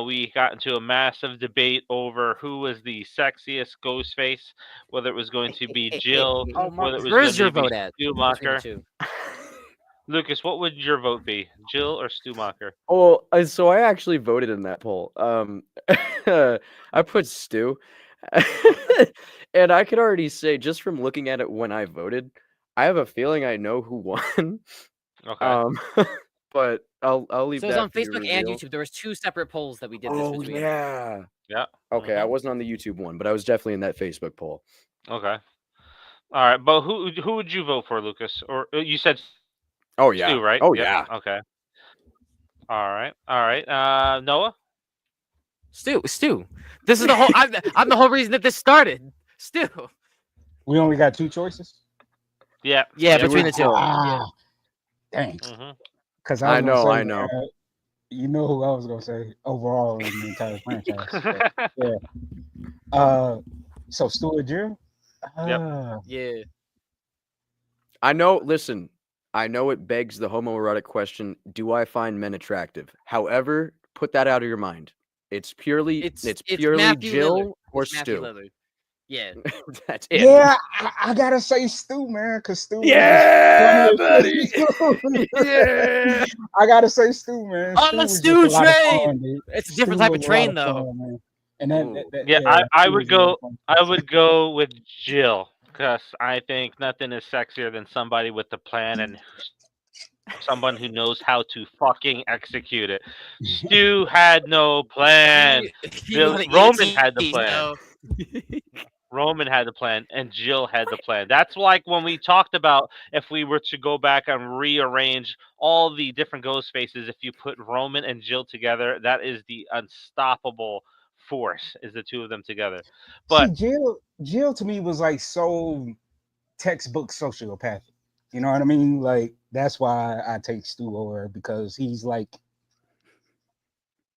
[SPEAKER 1] we got into a massive debate over who was the sexiest Ghostface, whether it was going to be Jill, whether it was
[SPEAKER 5] Where's your
[SPEAKER 1] going
[SPEAKER 5] vote
[SPEAKER 1] to
[SPEAKER 5] at?
[SPEAKER 1] be Stumacher. Lucas, what would your vote be, Jill or Stumacher?
[SPEAKER 3] Oh, so I actually voted in that poll. I put Stu, and I could already say just from looking at it when I voted, I have a feeling I know who won.
[SPEAKER 1] Okay.
[SPEAKER 3] But I'll leave.
[SPEAKER 5] So it was on Facebook and YouTube. There was 2 separate polls that we did.
[SPEAKER 3] Oh
[SPEAKER 5] this between.
[SPEAKER 3] yeah. Okay, I wasn't on the YouTube one, but I was definitely in that Facebook poll.
[SPEAKER 1] Okay. All right, but who would you vote for, Lucas? Or you said?
[SPEAKER 3] Oh yeah.
[SPEAKER 1] Stu, right?
[SPEAKER 3] Oh
[SPEAKER 1] yeah. Okay. All right. Noah.
[SPEAKER 5] Stu. This is the whole. I'm the whole reason that this started. Stu.
[SPEAKER 2] We only got 2 choices.
[SPEAKER 5] Yeah, between the 2.
[SPEAKER 2] Dang. Because
[SPEAKER 3] I know.
[SPEAKER 2] You know who I was gonna say overall in the entire franchise. But, yeah. So Stu or Jill?
[SPEAKER 5] Yeah.
[SPEAKER 3] I know. Listen, I know it begs the homoerotic question: do I find men attractive? However, put that out of your mind. It's purely
[SPEAKER 5] Matthew
[SPEAKER 3] Jill
[SPEAKER 5] Lillard.
[SPEAKER 3] or
[SPEAKER 5] It's Matthew
[SPEAKER 3] Stu.
[SPEAKER 5] Lillard. Yeah.
[SPEAKER 3] That's it.
[SPEAKER 2] Yeah, I gotta say Stu, man, because Stu.
[SPEAKER 3] Yeah, buddy. Yeah.
[SPEAKER 2] I gotta say Stu, man.
[SPEAKER 5] On
[SPEAKER 2] Stu
[SPEAKER 5] the
[SPEAKER 2] was
[SPEAKER 5] Stu
[SPEAKER 2] just a lot of
[SPEAKER 5] train!
[SPEAKER 2] fun, dude.
[SPEAKER 5] It's a
[SPEAKER 2] Stu
[SPEAKER 5] different type of
[SPEAKER 2] was a lot
[SPEAKER 5] train, though.
[SPEAKER 2] fun, man. And that
[SPEAKER 1] Yeah,
[SPEAKER 2] Stu
[SPEAKER 1] I
[SPEAKER 2] was
[SPEAKER 1] would
[SPEAKER 2] a lot
[SPEAKER 1] go.
[SPEAKER 2] of fun.
[SPEAKER 1] I would go with Jill because I think nothing is sexier than somebody with a plan and someone who knows how to fucking execute it. Stu had no plan. Roman had the plan. Roman had the plan, and Jill had the plan. That's like when we talked about if we were to go back and rearrange all the different Ghostfaces. If you put Roman and Jill together, that is the unstoppable force. Is the two of them together? But
[SPEAKER 2] See, Jill to me was like so textbook sociopathic. You know what I mean? Like that's why I take Stu over her, because he's like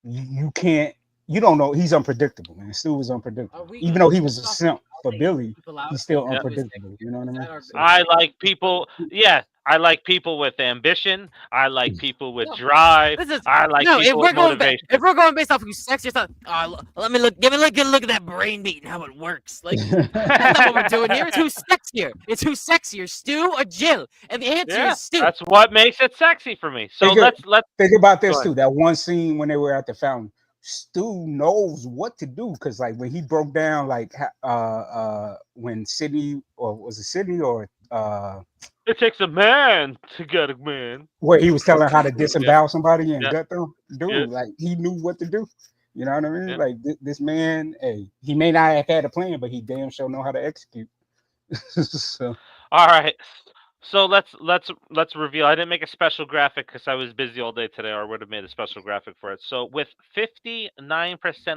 [SPEAKER 2] you can't. You don't know. He's unpredictable, man. Stu was unpredictable. Even though he was a simp for Billy, he's still unpredictable. You know what I mean? So,
[SPEAKER 1] I like people. Yeah, I like people with ambition. I like people with drive. I like people with motivation.
[SPEAKER 5] If we're going based off who's sexiest, let me look. Give me a good look at that brain beat and how it works. Like that's not what we're doing here. It's who's sexier. It's who's sexier, Stu or Jill? And the answer is Stu.
[SPEAKER 1] That's what makes it sexy for me. So let's
[SPEAKER 2] think about this too. That one scene when they were at the fountain. Stu knows what to do, because like when he broke down, like when Sydney, or was it Sydney, or
[SPEAKER 1] it takes a man to get a man,
[SPEAKER 2] where he was telling her how to disembowel somebody and gut them, dude, like he knew what to do. You know what I mean? Like this man, hey, he may not have had a plan, but he damn sure know how to execute. So
[SPEAKER 1] all right. So let's reveal. I didn't make a special graphic because I was busy all day today, or I would have made a special graphic for it. So with 59%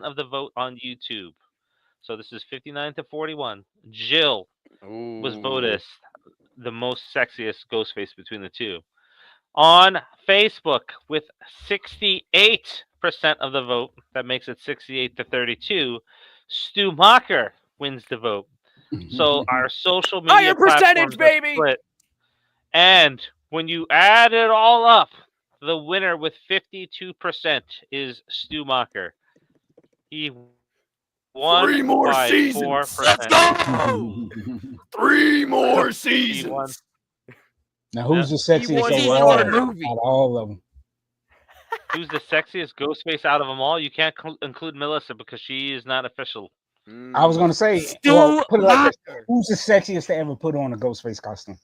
[SPEAKER 1] of the vote on YouTube, so this is 59 to 41. Jill was voted the most sexiest Ghostface between the two. On Facebook, with 68% of the vote, that makes it 68 to 32. Stu Macher wins the vote. So our social media
[SPEAKER 3] higher percentage, baby.
[SPEAKER 1] Split. And when you add it all up, the winner with 52% is Stu Macher. He won
[SPEAKER 3] 3 more
[SPEAKER 1] by
[SPEAKER 3] seasons.
[SPEAKER 1] 4%.
[SPEAKER 3] Let's go! 3 more seasons.
[SPEAKER 2] Now, who's the sexiest out of all of them?
[SPEAKER 1] Who's the sexiest Ghostface out of them all? You can't include Melissa because she is not official.
[SPEAKER 2] I was gonna say, well, put it like this: who's the sexiest to ever put on a Ghostface costume?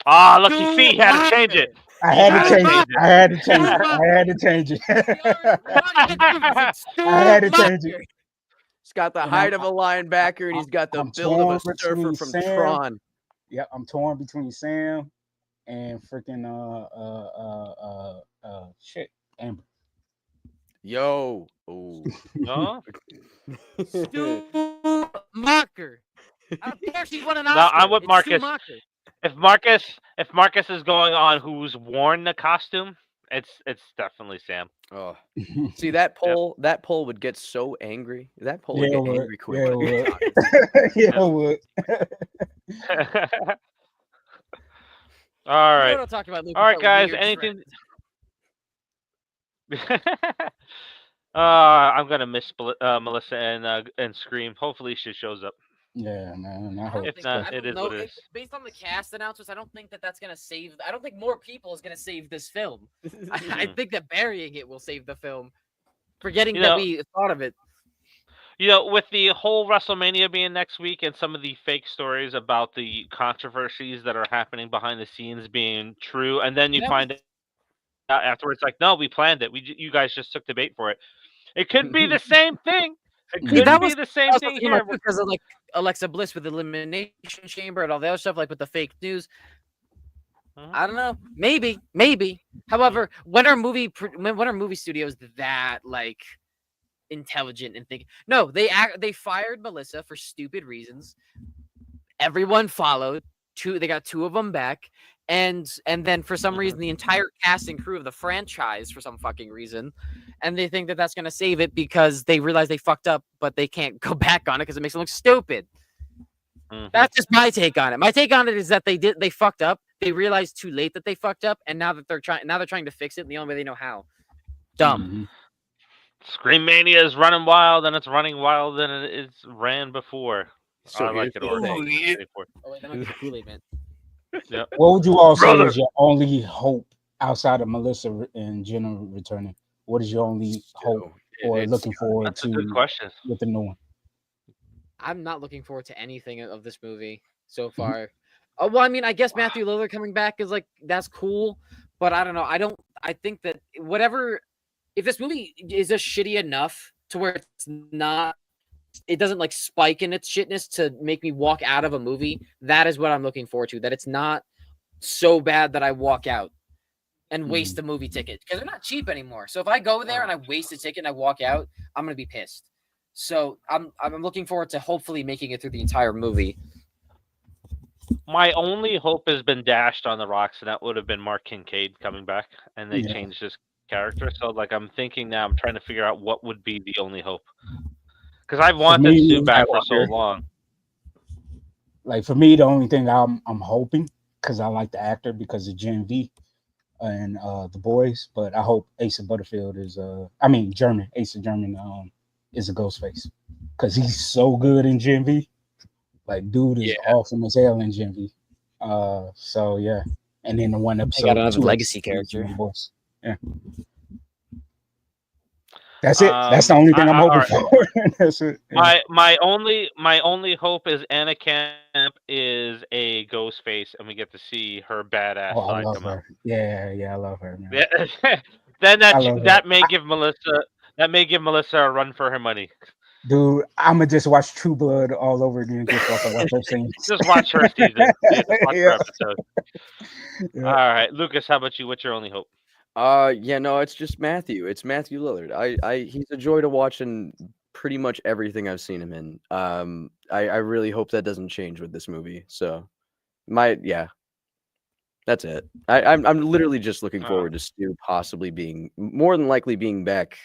[SPEAKER 1] Ah, lucky feet had to change it.
[SPEAKER 2] I had to change it. I had to change it. I had to change it. I had to change it.
[SPEAKER 3] He's got the height of a linebacker, and he's got the build of a surfer from Tron.
[SPEAKER 2] Yep, I'm torn between Sam and freaking shit, Amber.
[SPEAKER 3] Yo, oh,
[SPEAKER 1] no,
[SPEAKER 5] Stu Macher. I don't care if she won an Oscar.
[SPEAKER 1] No, I'm with Marcus. If Marcus is going on who's worn the costume, it's definitely Sam.
[SPEAKER 3] Oh, see that poll? Yep. That poll would get so angry. That poll would get angry quick.
[SPEAKER 2] Yeah, it would.
[SPEAKER 1] All right. All right, guys. Anything? I'm gonna miss Melissa and Scream. Hopefully, she shows up.
[SPEAKER 2] Yeah, man.
[SPEAKER 1] If not, it is what it is.
[SPEAKER 5] Based on the cast announcements, I don't think that's gonna save. I don't think more people is gonna save this film. I think that burying it will save the film. Forgetting that we thought of it.
[SPEAKER 1] You know, with the whole WrestleMania being next week and some of the fake stories about the controversies that are happening behind the scenes being true, and then you find out afterwards, like, no, we planned it. You guys just took the bait for it. It could be the same thing. It could be the same thing here
[SPEAKER 5] because of like Alexa Bliss with the Elimination Chamber and all the other stuff, like with the fake news. I don't know. Maybe. However, when are movie studios that like intelligent and think? No, they fired Melissa for stupid reasons. Everyone followed. They got 2 of them back. And then for some reason, the entire cast and crew of the franchise, for some fucking reason, and they think that that's going to save it because they realize they fucked up, but they can't go back on it because it makes them look stupid. That's just my take on it. My take on it is that they fucked up. They realized too late that they fucked up, and now that they're trying to fix it in the only way they know how. Dumb.
[SPEAKER 1] Scream Mania is running wild, and it's running wild than it ran before.
[SPEAKER 3] So
[SPEAKER 1] I like it organic.
[SPEAKER 5] Oh wait, that might be the Kool-Aid man.
[SPEAKER 1] Yep.
[SPEAKER 2] What would you all say
[SPEAKER 1] Brother.
[SPEAKER 2] is your only hope outside of Melissa and Jenna returning? What is your only hope or looking forward
[SPEAKER 1] That's a good
[SPEAKER 2] to
[SPEAKER 1] question.
[SPEAKER 2] with the new one?
[SPEAKER 5] I'm not looking forward to anything of this movie so far. Oh well, I mean, I guess Matthew Lillard coming back is like that's cool, but I don't know. I think that whatever, if this movie is just shitty enough to where it's not, it doesn't like spike in its shitness to make me walk out of a movie. That is what I'm looking forward to. That it's not so bad that I walk out and waste the movie ticket because they're not cheap anymore. So if I go there and I waste a ticket and I walk out, I'm gonna be pissed. So I'm looking forward to hopefully making it through the entire movie.
[SPEAKER 1] My only hope has been dashed on the rocks, and that would have been Mark Kincaid coming back, and they changed his character. So, like, I'm thinking now, I'm trying to figure out what would be the only hope, because I've wanted Stu back for so long.
[SPEAKER 2] Like for me, the only thing I'm hoping, because I like the actor because of Gen V and the boys, but I hope Asa Butterfield is German. Asa German is a Ghostface because he's so good in Gen V. Like, dude is awesome as hell in Gen V. So yeah, and then the one episode
[SPEAKER 5] got another legacy character.
[SPEAKER 2] Yeah, that's it. That's the only thing I'm hoping for. That's it.
[SPEAKER 1] Yeah. My only hope is Anna Camp is a Ghostface, and we get to see her badass side come out.
[SPEAKER 2] Yeah, I love her. Man.
[SPEAKER 1] Yeah. Then that may give Melissa a run for her money.
[SPEAKER 2] Dude, I'ma just watch True Blood all over again. Just watch her scenes.
[SPEAKER 1] Just watch her season. Just watch her episode. Yeah. All right, Lucas, how about you? What's your only hope?
[SPEAKER 3] No, it's just Matthew. It's Matthew Lillard. He's a joy to watch in pretty much everything I've seen him in. I really hope that doesn't change with this movie. So, that's it. I'm literally just looking forward to Stu possibly being more than likely being back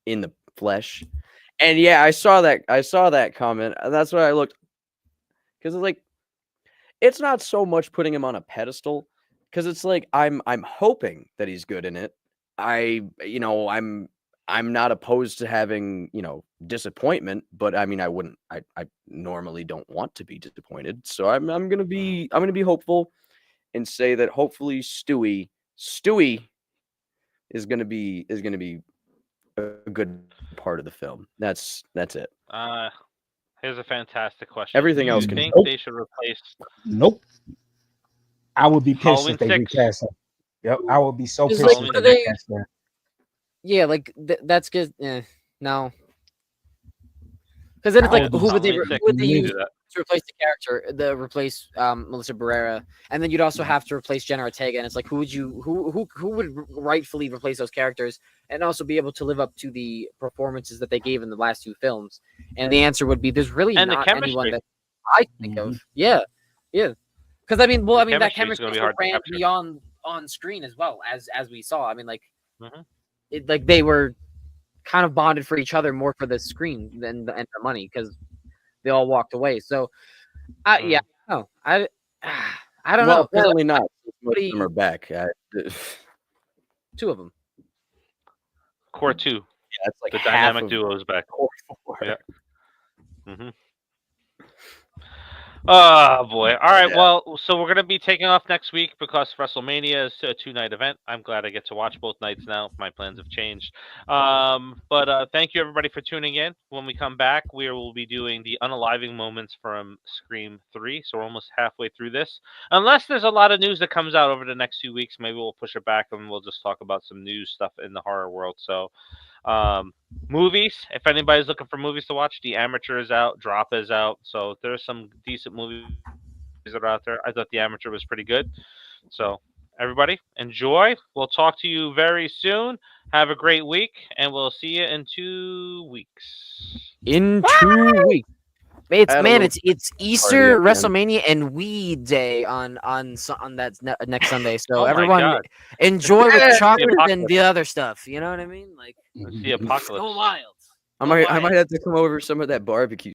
[SPEAKER 3] in the flesh. And yeah, I saw that comment, and that's why I looked, because it's like, it's not so much putting him on a pedestal, because it's like I'm hoping that he's good in it. I'm not opposed to having disappointment, but I mean I normally don't want to be disappointed, so I'm gonna be hopeful and say that hopefully Stewie is gonna be a good part of the film. That's it.
[SPEAKER 1] Here's a fantastic question.
[SPEAKER 3] Everything else
[SPEAKER 1] can think they should replace.
[SPEAKER 2] Nope. I would be pissed if they recast him. Yep, I would be so pissed if they recast him.
[SPEAKER 5] Yeah, like that's good. No. Because then it's like, who would they use to replace the character? Replace Melissa Barrera, and then you'd also have to replace Jenna Ortega, and it's like, who would rightfully replace those characters and also be able to live up to the performances that they gave in the last two films? And the answer would be, there's really not anyone that I think of. Yeah. Because I mean, that chemistry ran beyond on screen as well as we saw. I mean, like, they were kind of bonded for each other more for the screen than the money, because they all walked away. So, I don't know.
[SPEAKER 3] Apparently not. Most of them are back.
[SPEAKER 5] Two of them.
[SPEAKER 1] Core 2.
[SPEAKER 3] Yeah, it's like
[SPEAKER 1] the dynamic duo is back.
[SPEAKER 3] Core 4.
[SPEAKER 1] Yeah. Oh boy! All right, well, so we're gonna be taking off next week because WrestleMania is a 2-night event. I'm glad I get to watch both nights now. My plans have changed. But thank you everybody for tuning in. When we come back, we will be doing the unaliving moments from Scream 3. So we're almost halfway through this. Unless there's a lot of news that comes out over the next 2 weeks, maybe we'll push it back and we'll just talk about some news stuff in the horror world. So. Movies, if anybody's looking for movies to watch, The Amateur is out, Drop is out, so there's some decent movies that are out there. I thought The Amateur was pretty good. So everybody, enjoy. We'll talk to you very soon. Have a great week, and we'll see you in 2 weeks.
[SPEAKER 5] In 2 weeks. It's Easter, WrestleMania, and Weed Day on that next Sunday. So everyone enjoy with chocolate and the other stuff. You know what I mean? Like,
[SPEAKER 1] the apocalypse.
[SPEAKER 5] Go wild.
[SPEAKER 3] I might have to come over some of that barbecue